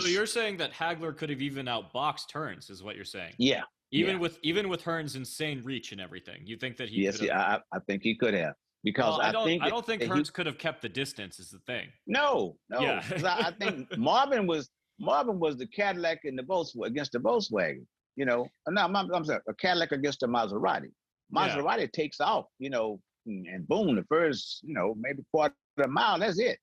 you're saying that Hagler could have even outboxed Hearns, is what you're saying? Yeah. Even with Hearns' insane reach and everything, you think that he? Yes, I think he could have, because I don't think Hearns could have kept the distance. Is the thing? No. Yeah. I think Marvin was the Cadillac in against the Volkswagen. No, I'm sorry, a Cadillac against a Maserati. Maserati takes off, and boom, the first, maybe quarter of a mile, that's it.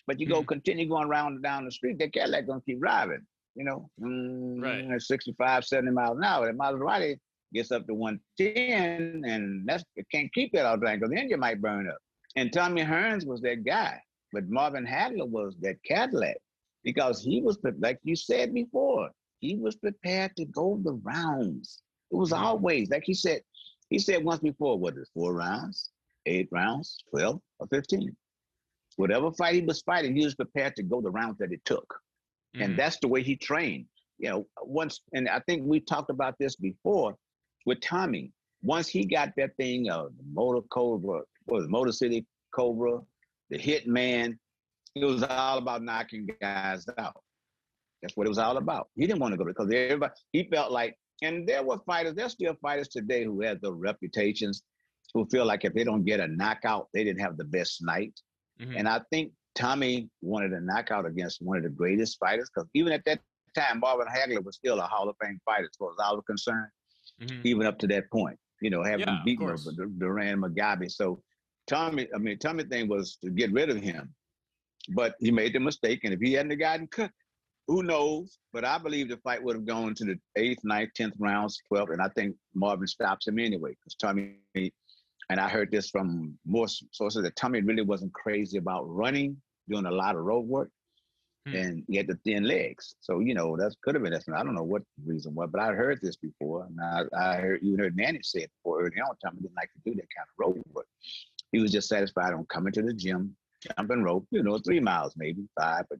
But you continue going around and down the street, that Cadillac gonna keep driving, at 65, 70 miles an hour. The Maserati gets up to 110, and it can't keep that all the time, because then you might burn up. And Tommy Hearns was that guy, but Marvin Hagler was that Cadillac, because he was, like you said before, he was prepared to go the rounds. It was always, like he said once before, what is 4 rounds, 8 rounds, 12 or 15? Whatever fight he was fighting, he was prepared to go the rounds that it took. And that's the way he trained. And I think we talked about this before with Tommy. Once he got that thing, the Motor Cobra, Motor City Cobra, the Hitman, it was all about knocking guys out. That's what it was all about. He didn't want to go because everybody, he felt like, and there's still fighters today who have the reputations, who feel like if they don't get a knockout, they didn't have the best night. And I think Tommy wanted a knockout against one of the greatest fighters, because even at that time, Marvin Hagler was still a Hall of Fame fighter as far as I was concerned, even up to that point, having beaten Duran, Mugabe. So Tommy thing was to get rid of him, but he made the mistake. And if he hadn't gotten cut, who knows? But I believe the fight would have gone to the 8th, 9th, 10th rounds, 12th. And I think Marvin stops him anyway, because Tommy, and I heard this from more sources, that Tommy really wasn't crazy about running, doing a lot of road work, and he had the thin legs. So, that could have been that. I don't know what the reason was, but I heard this before. And I heard Manny say it before early on. Tommy didn't like to do that kind of road work. He was just satisfied on coming to the gym, jumping rope, 3 miles, maybe 5, but,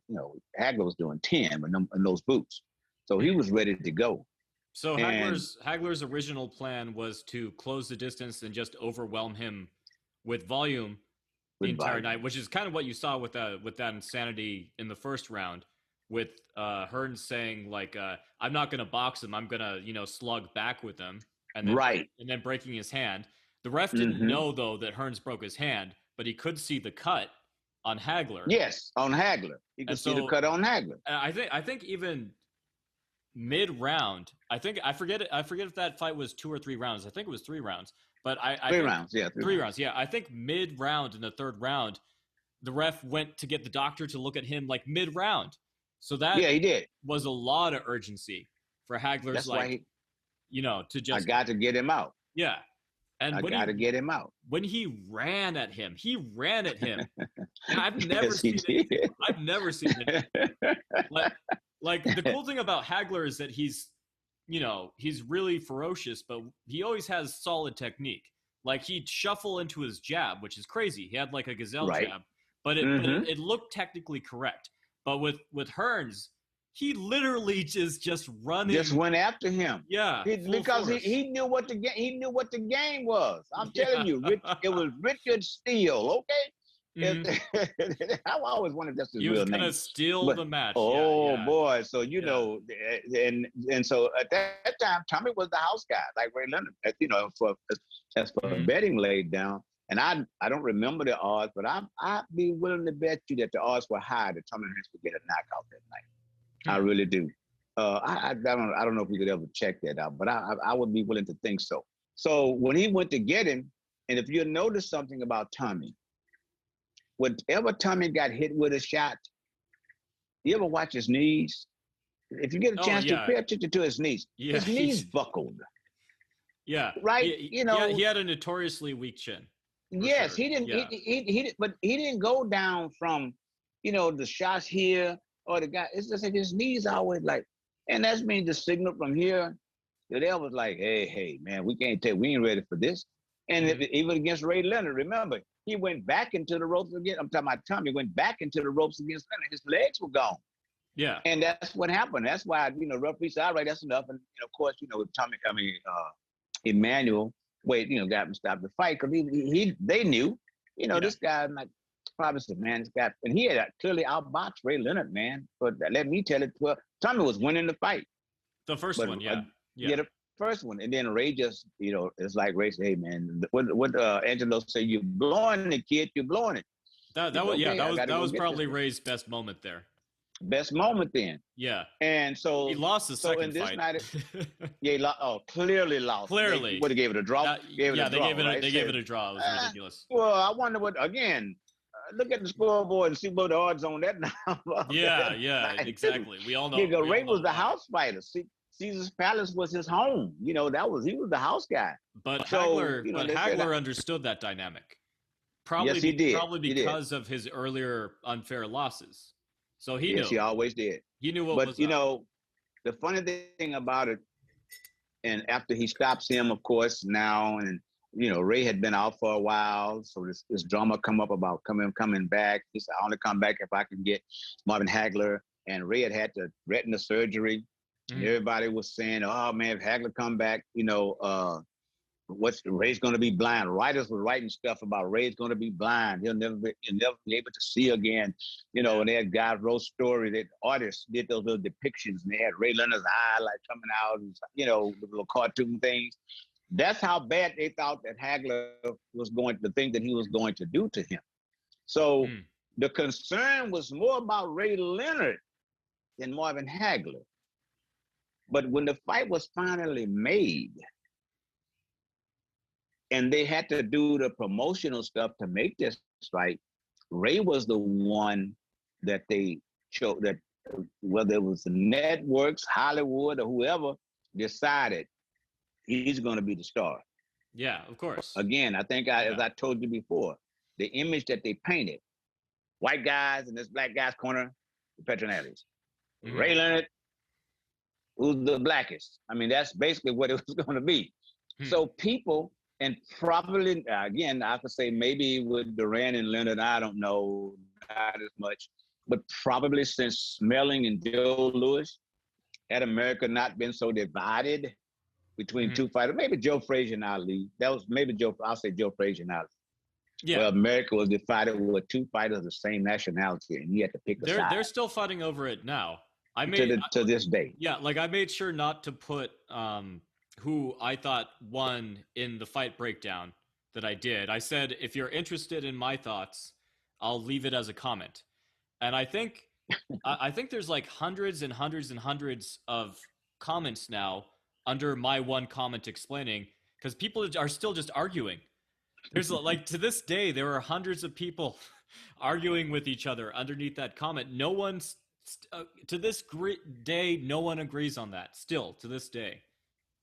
Hagler was doing 10 in those boots. So he was ready to go. So Hagler's original plan was to close the distance and just overwhelm him with volume the entire night, which is kind of what you saw with that insanity in the first round, with Hearns saying, like, I'm not going to box him, I'm going to, slug back with him, and then breaking his hand. The ref didn't know, though, that Hearns broke his hand, but he could see the cut on Hagler. Yes, on Hagler. He could see the cut on Hagler. I think even mid-round, I forget if that fight was 2 or 3 rounds. I think it was 3 rounds. But 3 rounds, yeah. 3 rounds, yeah. I think mid-round in the 3rd round, the ref went to get the doctor to look at him like mid-round. So that he did. Was a lot of urgency for Hagler's, to just... I got to get him out. Yeah. And I got to get him out. When he ran at him. I've never seen it. I've never seen it. Like the cool thing about Hagler is that he's really ferocious, but he always has solid technique. Like, he'd shuffle into his jab, which is crazy. He had like a gazelle jab, but it looked technically correct. But with Hearns, he literally just running. Just went after him. Yeah, because he knew what the game was. I'm telling you, it was Richard Steele. Okay. I always wanted that's his real name. He was gonna steal the match. Boy! So and so at that time, Tommy was the house guy, like Ray Leonard. As for betting laid down, and I don't remember the odds, but I'd be willing to bet you that the odds were high that Tommy Hearns would get a knockout that night. I really do. I don't know if we could ever check that out, but I would be willing to think so. So when he went to get him, and if you notice something about Tommy, whenever Tommy got hit with a shot, you ever watch his knees? If you get a chance to pay attention to his knees, his knees buckled. Yeah. Right? He had a notoriously weak chin. Yes, sure. He didn't. Yeah. But he didn't go down from, the shots here or the guy. It's just like his knees always like, and that's means the signal from here. They was like, hey, man, we ain't ready for this. And even against Ray Leonard, remember, he went back into the ropes again. I'm talking about Tommy went back into the ropes against Leonard. His legs were gone. Yeah. And that's what happened. That's why, referee said, all right, that's enough. And, of course, Emmanuel, got him to stop the fight because they knew, this guy, like, probably said, man, this guy, and he had clearly outboxed Ray Leonard, man. But let me tell it, Tommy was winning the fight. The first one, yeah. The first one. And then Ray just, it's like Ray said, hey, man, what Angelo said, you're blowing it, kid, you're blowing it. That was probably Ray's best moment there. Best moment then. Yeah. And so he lost the second fight. Night, clearly lost. Clearly. They would have gave it a draw. They gave it a draw. It was ridiculous. Well, I wonder look at the scoreboard and see what the odds on that now. Yeah, exactly. We all know. Ray was the house fighter. Caesar's Palace was his home. He was the house guy. But Hagler understood that dynamic. Probably, yes, he did. Probably because of his earlier unfair losses. So he knew. Yes, he always did. He knew what was up. The funny thing about it, and after he stops him, of course, now, and, Ray had been out for a while, so this drama come up about coming back. He said, I only come back if I can get Marvin Hagler. And Ray had to retina surgery. Mm-hmm. And everybody was saying, oh, man, if Hagler come back, Ray's going to be blind. Writers were writing stuff about Ray's going to be blind. He'll never be able to see again. And they had guys wrote stories. That artists did those little depictions, and they had Ray Leonard's eye like coming out, and the little cartoon things. That's how bad they thought that Hagler was the thing that he was going to do to him. So the concern was more about Ray Leonard than Marvin Hagler. But when the fight was finally made, and they had to do the promotional stuff to make this fight, Ray was the one that they chose, that whether it was the networks, Hollywood, or whoever, decided he's going to be the star. Yeah, of course. Again, I think as I told you before, the image that they painted, white guys in this black guy's corner, the Petronellis. Mm-hmm. Ray Leonard, who's the blackest. I mean, that's basically what it was going to be. So people, and probably, again, I could say maybe with Duran and Leonard, I don't know, not as much, but probably since Smelling and Joe Louis, had America not been so divided between two fighters, maybe Joe Frazier and Ali. That was maybe I'll say Joe Frazier and Ali. Yeah. Well, America was divided with two fighters of the same nationality, and you had to pick a side. They're still fighting over it now. To this day. Yeah, like I made sure not to put who I thought won in the fight breakdown that I did. I said, if you're interested in my thoughts, I'll leave it as a comment. And I think there's like hundreds and hundreds and hundreds of comments now under my one comment explaining, because people are still just arguing. There's like, to this day, there are hundreds of people arguing with each other underneath that comment. No one's, to this day, no one agrees on that still to this day.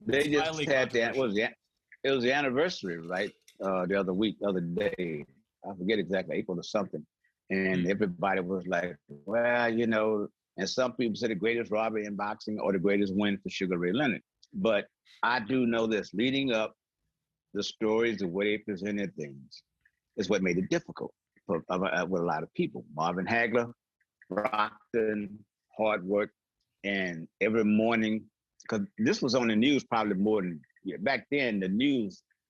They just had that. It was the anniversary, right? The other day. I forget exactly, April or something. And everybody was like, well, and some people said the greatest robbery in boxing or the greatest win for Sugar Ray Leonard. But I do know this, leading up, the stories, the way they presented things is what made it difficult with a lot of people. Marvin Hagler, Brockton, hard work, and every morning, because this was on the news probably more than, back then, the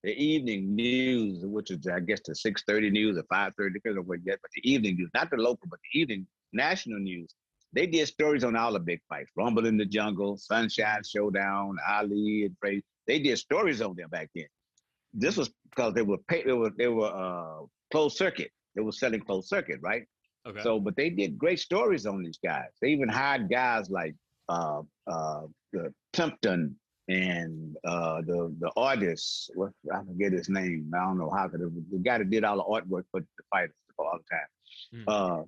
evening news, which is, I guess, the 6:30 news or 5:30, depends on what you get, but the evening news, not the local, but the evening national news. They did stories on all the big fights, Rumble in the Jungle, Sunshine Showdown, Ali and Frazier. They did stories on them back then. This was because they were closed circuit. They were selling closed circuit, right? Okay. So, but they did great stories on these guys. They even hired guys like the Plimpton and the artist. I forget his name. I don't know how. The guy that did all the artwork for the fighters all the time.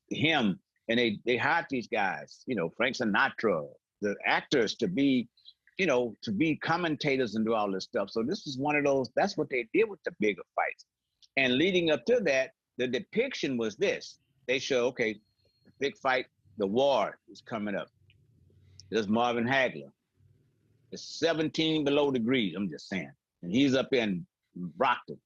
Him. And they hired these guys, Frank Sinatra, the actors to be commentators and do all this stuff. So this is one of those, that's what they did with the bigger fights. And leading up to that, the depiction was this. They show, okay, big fight, the war is coming up. There's Marvin Hagler. It's 17 below degrees, I'm just saying. And he's up in Brockton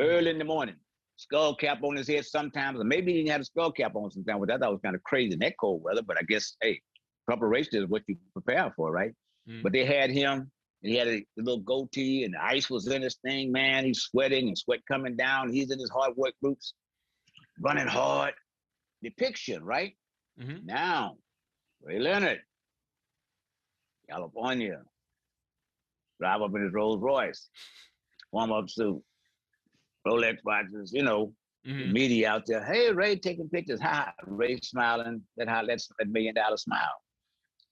early in the morning. skull cap on his head sometimes, or maybe he didn't have a skull cap on sometimes, which I thought was kind of crazy in that cold weather, but I guess, hey, preparation is what you prepare for, right? But they had him, and he had a little goatee, and the ice was in his thing, man. He's sweating and sweat coming down. He's in his hard work boots, running hard. Depiction, right? Now, Ray Leonard, California, drive up in his Rolls Royce, warm-up suit, Rolex watches, the media out there. Hey, Ray taking pictures. Ha, Ray smiling. That's that $1 million smile.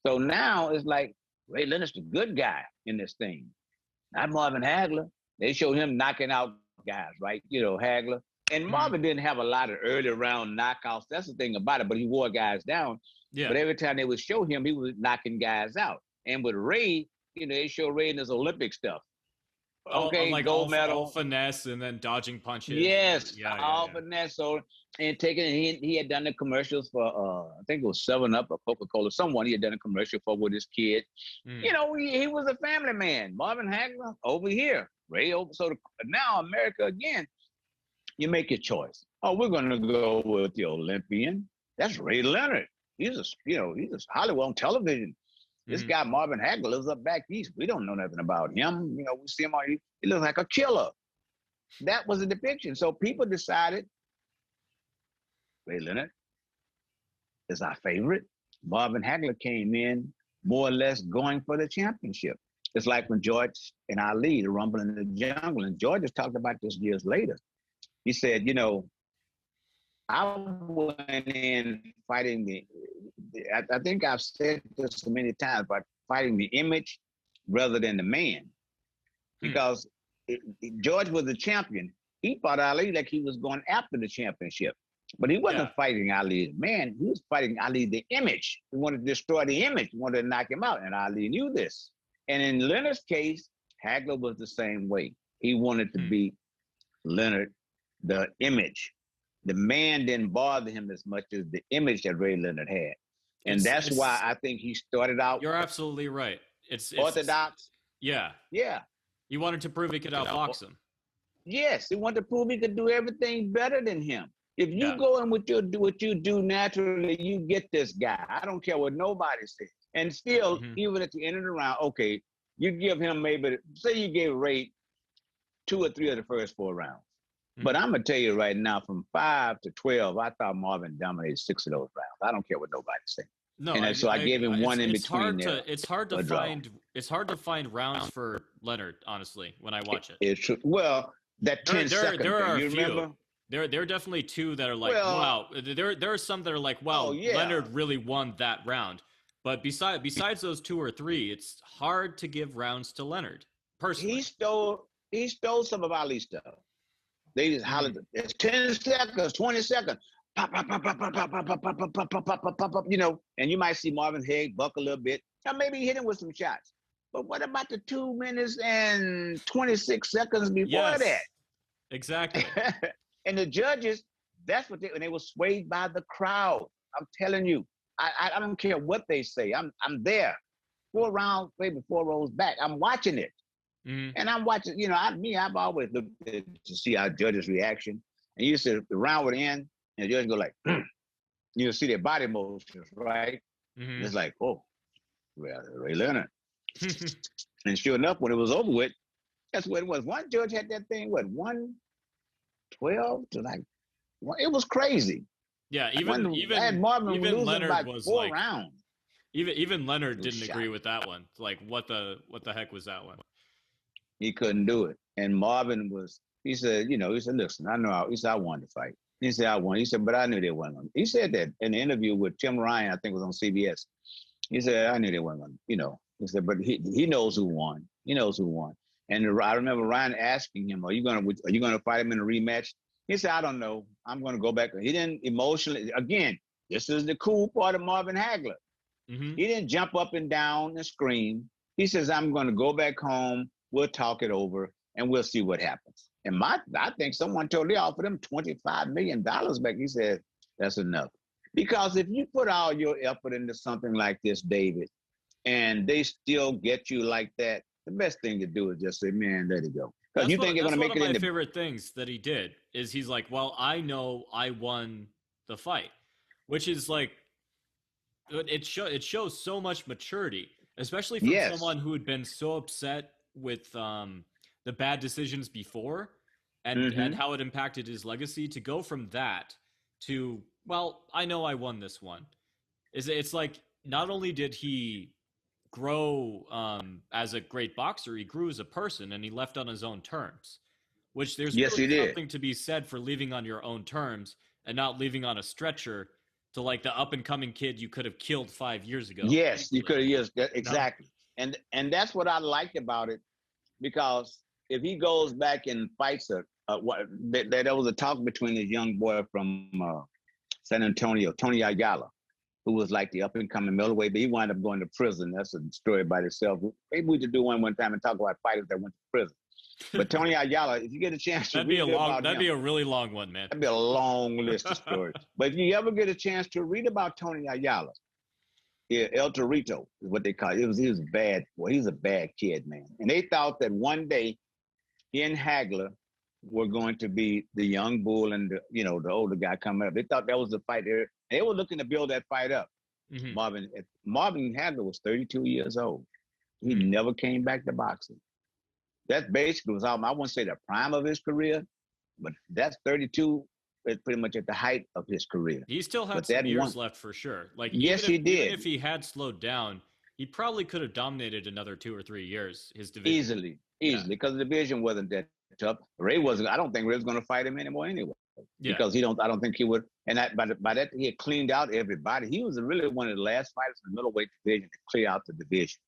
So now it's like Ray Leonard's the good guy in this thing. Not Marvin Hagler. They showed him knocking out guys, right? Hagler. And Marvin didn't have a lot of early round knockouts. That's the thing about it, but he wore guys down. Yeah. But every time they would show him, he was knocking guys out. And with Ray, they show Ray in his Olympic stuff. Okay, like gold medal. All finesse and then dodging punches. Yes, all finesse. So, and he had done the commercials for, I think it was 7-Up or Coca-Cola. Someone he had done a commercial for with his kid. He was a family man. Marvin Hagler over here. Ray over. So now America again, you make your choice. Oh, we're going to go with the Olympian. That's Ray Leonard. He's a Hollywood on television. This guy, Marvin Hagler, lives up back east. We don't know nothing about him. We see him on, he looks like a killer. That was a depiction. So people decided, Ray Leonard is our favorite. Marvin Hagler came in more or less going for the championship. It's like when George and Ali, the Rumble in the Jungle, and George has talked about this years later. He said, I went in fighting I think I've said this so many times, but fighting the image rather than the man. Because George was the champion. He fought Ali like he was going after the championship. But he wasn't fighting Ali the man. He was fighting Ali the image. He wanted to destroy the image. He wanted to knock him out. And Ali knew this. And in Leonard's case, Hagler was the same way. He wanted to be Leonard, the image. The man didn't bother him as much as the image that Ray Leonard had. And that's why I think he started out. You're absolutely right. It's orthodox. Yeah. He wanted to prove he could outbox him. Yes, he wanted to prove he could do everything better than him. If you go in with what you do naturally, you get this guy. I don't care what nobody says. And still, even at the end of the round, okay, you give him say you gave Ray 2 or 3 of the first 4 rounds. But I'm going to tell you right now, from 5 to 12, I thought Marvin dominated 6 of those rounds. I don't care what nobody's saying. No, I gave him one in between there. It's hard to find rounds for Leonard, honestly, when I watch it. It's true. Well, that 10 second there are thing, a few. Remember? There are definitely 2 that are like, wow. There are some that are like, wow, Leonard really won that round. But besides those 2 or 3, it's hard to give rounds to Leonard, personally. He stole some of Ali's stuff. They just hollered, it's 10 seconds, 20 seconds, pop, pop, pop, pop, pop, pop, pop, pop, pop, pop, pop, pop, pop, pop, and you might see Marvin Hagler buck a little bit. Now maybe he hit him with some shots. But what about the 2 minutes and 26 seconds before that? Exactly. And the judges, that's what they were swayed by the crowd. I'm telling you, I don't care what they say. I'm there. 4 rounds, maybe 4 rows back. I'm watching it. And I'm watching, I've always looked at to see our judges' reaction. And you said the round would end, and the judge go like, you see their body motions, right? It's like, oh, well, Ray Leonard. And sure enough, when it was over with, that's what it was. One judge had that thing, 112 to it was crazy. Yeah, even Leonard was 4 rounds. Even Leonard didn't agree with that one. Like, what the heck was that one? He couldn't do it. And Marvin he said, listen, I know, he said, I wanted to fight. He said, I won. He said, but I knew they weren't going to. He said that in the interview with Tim Ryan, I think it was on CBS. He said, I knew they weren't going to, He said, but he knows who won. He knows who won. And I remember Ryan asking him, are you going to fight him in a rematch? He said, I don't know. I'm going to go back. He didn't emotionally, again, this is the cool part of Marvin Hagler. He didn't jump up and down and scream. He says, I'm going to go back home. We'll talk it over, and we'll see what happens. And I think someone told they offered him $25 million back. He said, that's enough. Because if you put all your effort into something like this, David, and they still get you like that, the best thing to do is just say, man, let it go. Because you think you're going to That's one make of it my in the. favorite things that he did is he's like, well, I know I won the fight, which is like it shows so much maturity, especially from Yes. someone who had been so upset with the bad decisions before and Mm-hmm. how it impacted his legacy to go from that to, well, I know I won this one. It's like not only did he grow as a great boxer, he grew as a person and he left on his own terms, which there's Yes, really he did. something to be said for leaving on your own terms and not leaving on a stretcher to like the up and coming kid you could have killed 5 years ago. Yes, you Easily, could have used that you know? exactly. And that's what I liked about it, because if he goes back and fights there was a talk between this young boy from San Antonio, Tony Ayala, who was like the up and coming middleweight, but he wound up going to prison. That's a story by itself. Maybe we should do one time and talk about fighters that went to prison. But Tony Ayala, if you get a chance to read about him, that'd be a really long one, man. that'd be a long list of stories. But if you ever get a chance to read about Tony Ayala, yeah, El Torito is what they call it. He was a bad boy. He was a bad kid, man. And they thought that one day he and Hagler were going to be the young bull and the older guy coming up. They thought that was the fight there. They were looking to build that fight up. Mm-hmm. Marvin Hagler was 32 years old. He Mm-hmm. never came back to boxing. That basically was I wouldn't say the prime of his career, but that's 32 is pretty much at the height of his career. He still had some years left for sure. Like yes, he did. Even if he had slowed down, he probably could have dominated another 2 or 3 years. His division easily, because the division wasn't that tough. Ray wasn't. I don't think Ray was going to fight him anymore anyway. Yeah. Because I don't think he would. And by that he had cleaned out everybody. He was really one of the last fighters in the middleweight division to clear out the division.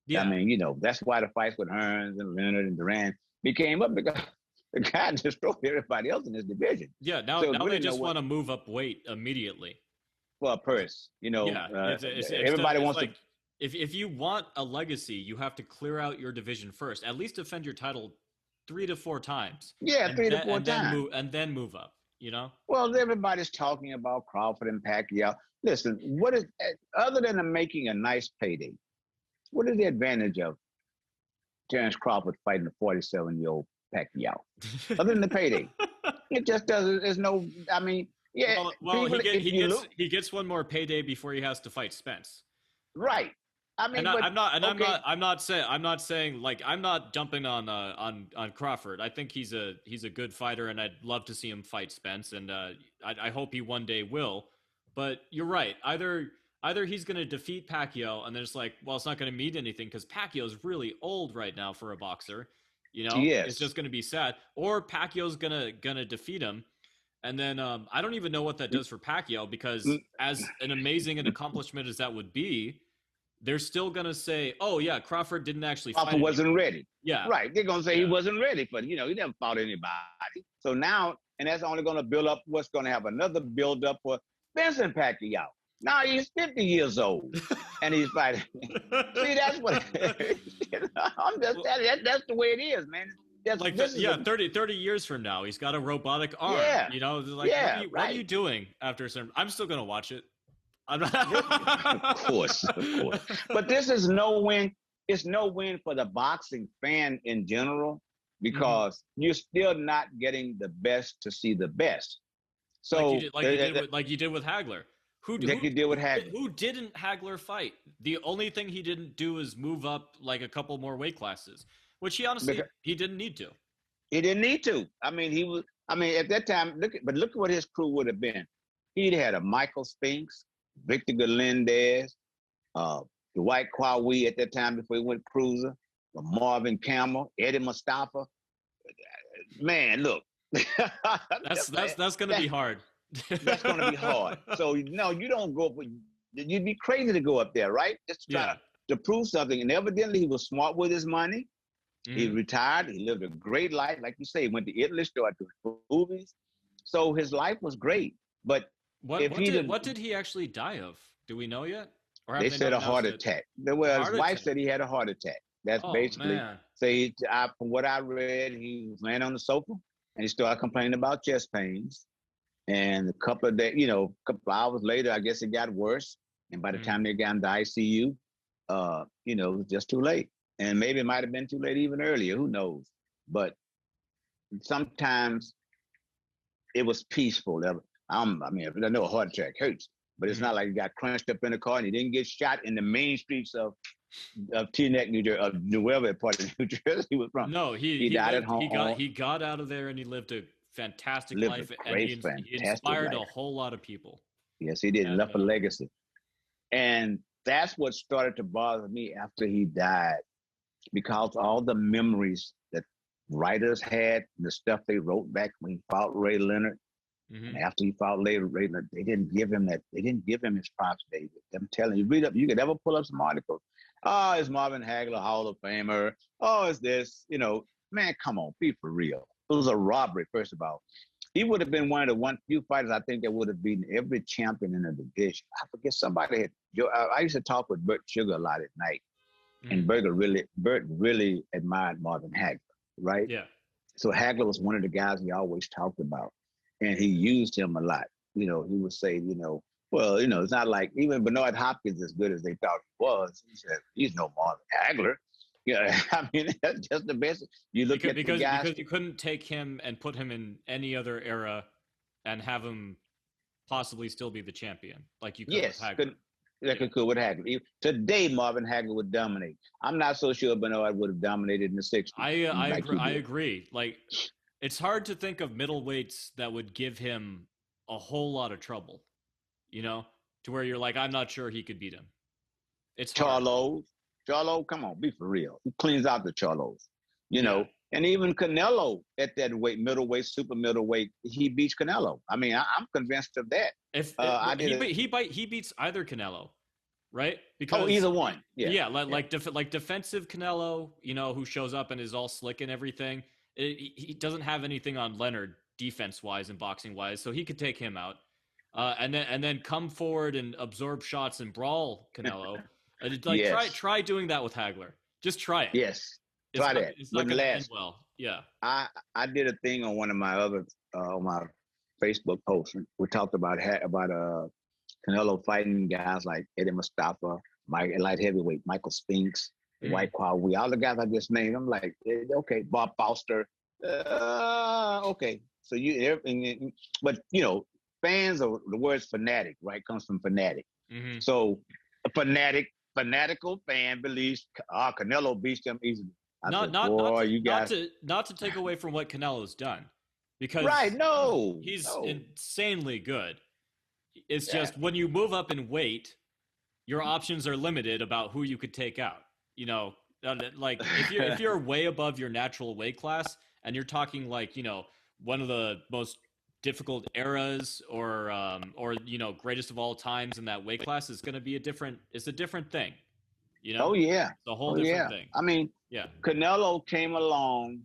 Yeah. I mean, that's why the fights with Hearns and Leonard and Duran became up, because the guy destroyed everybody else in his division. Yeah, now they just want to move up weight immediately. For a purse, Yeah, everybody wants like, to. If you want a legacy, you have to clear out your division first. At least defend your title 3 to 4 times. Yeah, 3 to 4 times. And then move up, Well, everybody's talking about Crawford and Pacquiao. Listen, what is, other than making a nice payday, what is the advantage of Terrence Crawford fighting a 47-year-old Pacquiao? Other than the payday. It just doesn't, there's no, I mean, yeah. Well, he gets one more payday before he has to fight Spence. Right. I mean, I'm not saying like I'm not dumping on Crawford. I think he's a good fighter, and I'd love to see him fight Spence, and I hope he one day will. But you're right. Either he's going to defeat Pacquiao, and then it's like, well, it's not going to mean anything because Pacquiao's really old right now for a boxer. Yes. It's just going to be sad. Or Pacquiao's gonna defeat him. And then I don't even know what that does for Pacquiao, because as an amazing an accomplishment as that would be, they're still going to say, oh, yeah, Crawford didn't actually fight. Crawford wasn't ready. Yeah. Right. They're going to say he wasn't ready, but, he never fought anybody. So now, and that's only going to build up what's going to have another build up for Vincent Pacquiao. Now he's 50 years old and he's fighting. See, that's what I'm just telling you. That's the way it is, man. That's, like 30 years from now, he's got a robotic arm. Yeah. What are you doing after some? I'm still gonna watch it. I'm not. Of course. But this is no win. It's no win for the boxing fan in general, because you're still not getting the best to see the best. So like you did with Hagler. Who didn't Hagler fight? The only thing he didn't do is move up like a couple more weight classes, which he honestly he didn't need to. He didn't need to. I mean, at that time, look at what his crew would have been. He'd had a Michael Spinks, Victor Galindez, Dwight Kwawi at that time before he went cruiser, Marvin Campbell, Eddie Mustafa. Man, look. that's going to be hard. That's going to be hard. So, no, you don't go up. You'd be crazy to go up there, right? Just to try to prove something. And evidently, he was smart with his money. He retired. He lived a great life. Like you say, he went to Italy, started doing movies. So his life was great. But what did he actually die of? Do we know yet? Or they said a heart attack. His wife said he had a heart attack. That's basically. So from what I read, he was laying on the sofa and he started complaining about chest pains. And a couple of days, couple of hours later, I guess it got worse. And by the time they got him to ICU, it was just too late. And maybe it might have been too late even earlier. Who knows? But sometimes it was peaceful. I mean, I know a heart attack hurts, but it's not like you got crunched up in a car and you didn't get shot in the main streets of Teaneck, New Jersey, of wherever part of New Jersey he was from. No, He died lived, at home. he got out of there and he lived a fantastic Lived life, a and great, he fantastic inspired life. a whole lot of people. Yes, he did. And Left a legacy. And that's what started to bother me after he died, because all the memories that writers had, the stuff they wrote back when he fought Ray Leonard, and after he fought Ray Leonard, they didn't give him that. They didn't give him his props, David. I'm telling you, read up. You could ever pull up some articles. Oh, it's Marvin Hagler, Hall of Famer. Oh, it's this. You know, man, come on, be for real. It was a robbery, first of all. He would have been one of the few fighters I think that would have beaten every champion in the division. I forget somebody had. I used to talk with Bert Sugar a lot at night, and Bert really admired Marvin Hagler, right? Yeah. So Hagler was one of the guys he always talked about, and he used him a lot. You know, he would say, well, it's not like even Bernard Hopkins as good as they thought he was. He said, he's no Marvin Hagler. Yeah, I mean, that's just the best. You look at the guys. Because you couldn't take him and put him in any other era and have him possibly still be the champion like you could with Hagler. Like you could with Hagler. Today, Marvin Hagler would dominate. I'm not so sure Bernard would have dominated in the 60s. I agree. Like, it's hard to think of middleweights that would give him a whole lot of trouble, to where you're like, I'm not sure he could beat him. It's Charlo, come on, be for real. He cleans out the Charlos, and even Canelo at that weight, middleweight, super middleweight, he beats Canelo. I mean, I'm convinced of that. He beats either Canelo, right? Because either one. Like defensive Canelo, who shows up and is all slick and everything. He doesn't have anything on Leonard defense wise and boxing wise, so he could take him out, and then come forward and absorb shots and brawl Canelo. Try doing that with Hagler. Just try it. Yes, try that. It's not going to end well. Yeah. I did a thing on one of my other on my Facebook posts. We talked about Canelo fighting guys like Eddie Mustafa, light heavyweight Michael Spinks, White Qawi, all the guys I just named. I'm like, okay, Bob Foster. Okay, so but fans of the word fanatic, right? Comes from fanatic. So a fanatical fan believes Canelo beats them easily. Not to take away from what Canelo's done, because he's insanely good. It's just when you move up in weight, your options are limited about who you could take out. Like if you're way above your natural weight class and you're talking like one of the most difficult eras or greatest of all times in that weight class is going to be a different thing. Oh yeah, it's a whole different thing. I mean, Canelo came along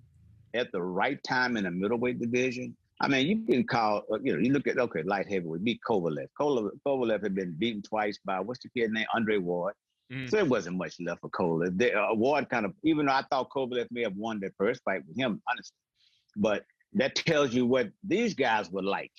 at the right time in the middleweight division. I mean, you can call you look at light heavyweight, beat Kovalev. Kovalev had been beaten twice by what's the kid named Andre Ward. So there wasn't much left for Kovalev. Ward kind of, even though I thought Kovalev may have won their first fight with him, honestly, but that tells you what these guys were like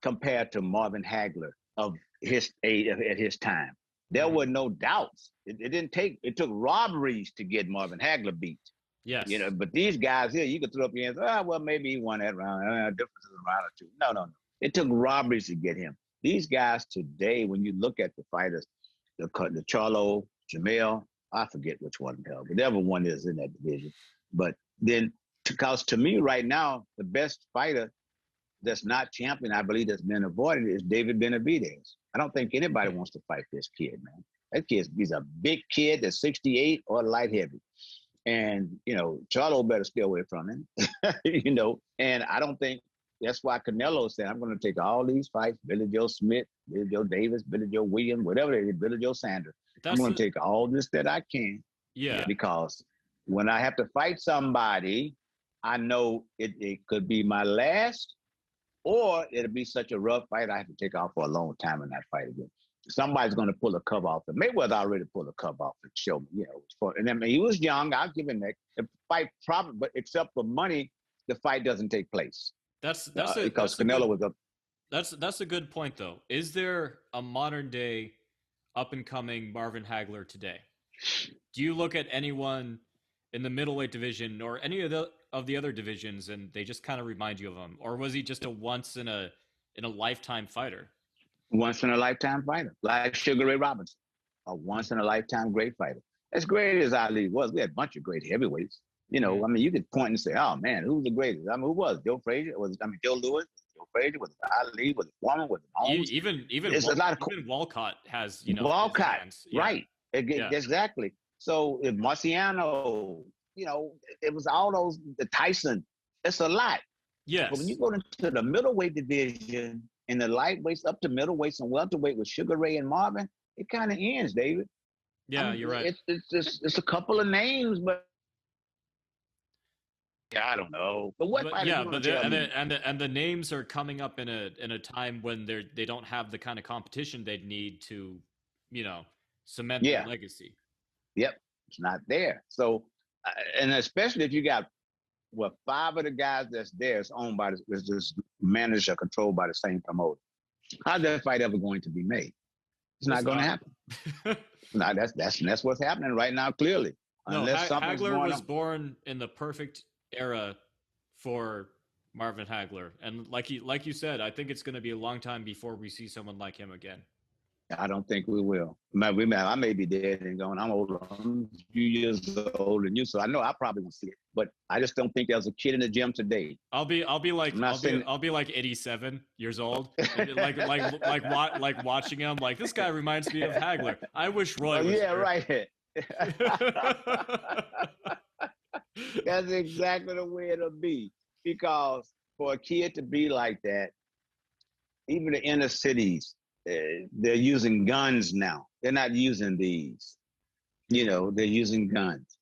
compared to Marvin Hagler of his age at his time. There were no doubts. It took robberies to get Marvin Hagler beat. Yes. But these guys here, you could throw up your hands. Well, maybe he won that round. Difference is a round or two. No. It took robberies to get him. These guys today, when you look at the fighters, the Charlo, Jamel, I forget which one the hell, whatever one is in that division. But then, because to me right now, the best fighter that's not champion, I believe, that's been avoided is David Benavidez. I don't think anybody wants to fight this kid, man. That he's a big kid that's 68 or light heavy. And, Charlo better stay away from him, and I don't think that's why Canelo said, I'm going to take all these fights, Billy Joe Smith, Billy Joe Davis, Billy Joe Williams, whatever it is, Billy Joe Sanders. I'm going to take all this that I can. Yeah. Because when I have to fight somebody, I know it could be my last, or it'll be such a rough fight I have to take off for a long time in that fight again. Somebody's going to pull a cover off. Mayweather already pulled a cover off and show me, and I mean, he was young. I'll give him that. The fight probably, but except for money, the fight doesn't take place. Because Canelo was up. That's a good point, though. Is there a modern day up and coming Marvin Hagler today? Do you look at anyone in the middleweight division or any of the of the other divisions, and they just kind of remind you of him? Or was he just a once in a lifetime fighter? Once in a lifetime fighter, like Sugar Ray Robinson, a once in a lifetime great fighter. As great as Ali was, we had a bunch of great heavyweights. You know, I mean, you could point and say, "Oh man, who's the greatest?" I mean, who was Joe Frazier? Joe Lewis? Joe Frazier? Was it Ali? Was it Foreman? Was it Holmes? Even Walcott has, you know, Walcott, yeah. right? Exactly. So if Marciano, you know, it was all those. The Tyson, it's a lot. Yes. But when you go into the middleweight division and the lightweights up to middleweights and welterweight with Sugar Ray and Marvin, it kind of ends, David. Yeah, you're right. It's a couple of names, but I don't know. But what? The names are coming up in a time when they don't have the kind of competition they'd need to, you know, cement their legacy. Yep, it's not there. So, and especially if you got 5 of the guys that's there is owned by is just managed or controlled by the same promoter. How's that fight ever going to be made? It's not going to happen. No, that's what's happening right now. Clearly, unless Hagler was born in the perfect era for Marvin Hagler, and like you said, I think it's going to be a long time before we see someone like him again. I don't think we will. I may be dead and gone. I'm older. I'm a few years older than you, so I know I probably won't see it. But I just don't think there's a kid in the gym today. I'll be like 87 years old, like watching him. Like, this guy reminds me of Hagler. I wish Roy was yeah, here. Right. That's exactly the way it'll be. Because for a kid to be like that, even the inner cities, they're using guns now. They're not using these. You know, they're using guns.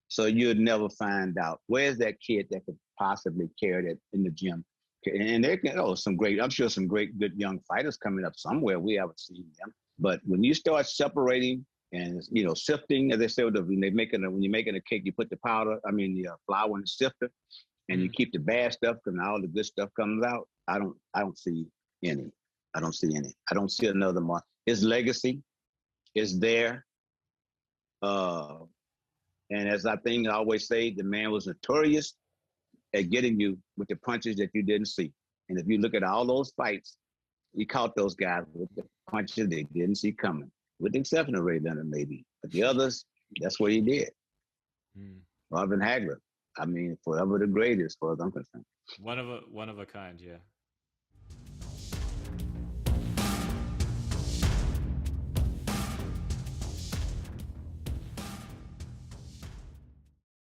So you'd never find out. Where's that kid that could possibly carry that in the gym? And there can, I'm sure some great, good young fighters coming up somewhere. We haven't seen them. But when you start separating and, you know, sifting, as they say, when you're making a cake, you put the flour in the sifter, and you keep the bad stuff, and all the good stuff comes out. I don't see any. I don't see another mark. His legacy is there. And as I always say, the man was notorious at getting you with the punches that you didn't see. And if you look at all those fights, he caught those guys with the punches they didn't see coming, with the exception of Ray Leonard, maybe. But the others, that's what he did. Marvin Hagler, I mean, forever the greatest, as far as I'm concerned. One of a kind, yeah.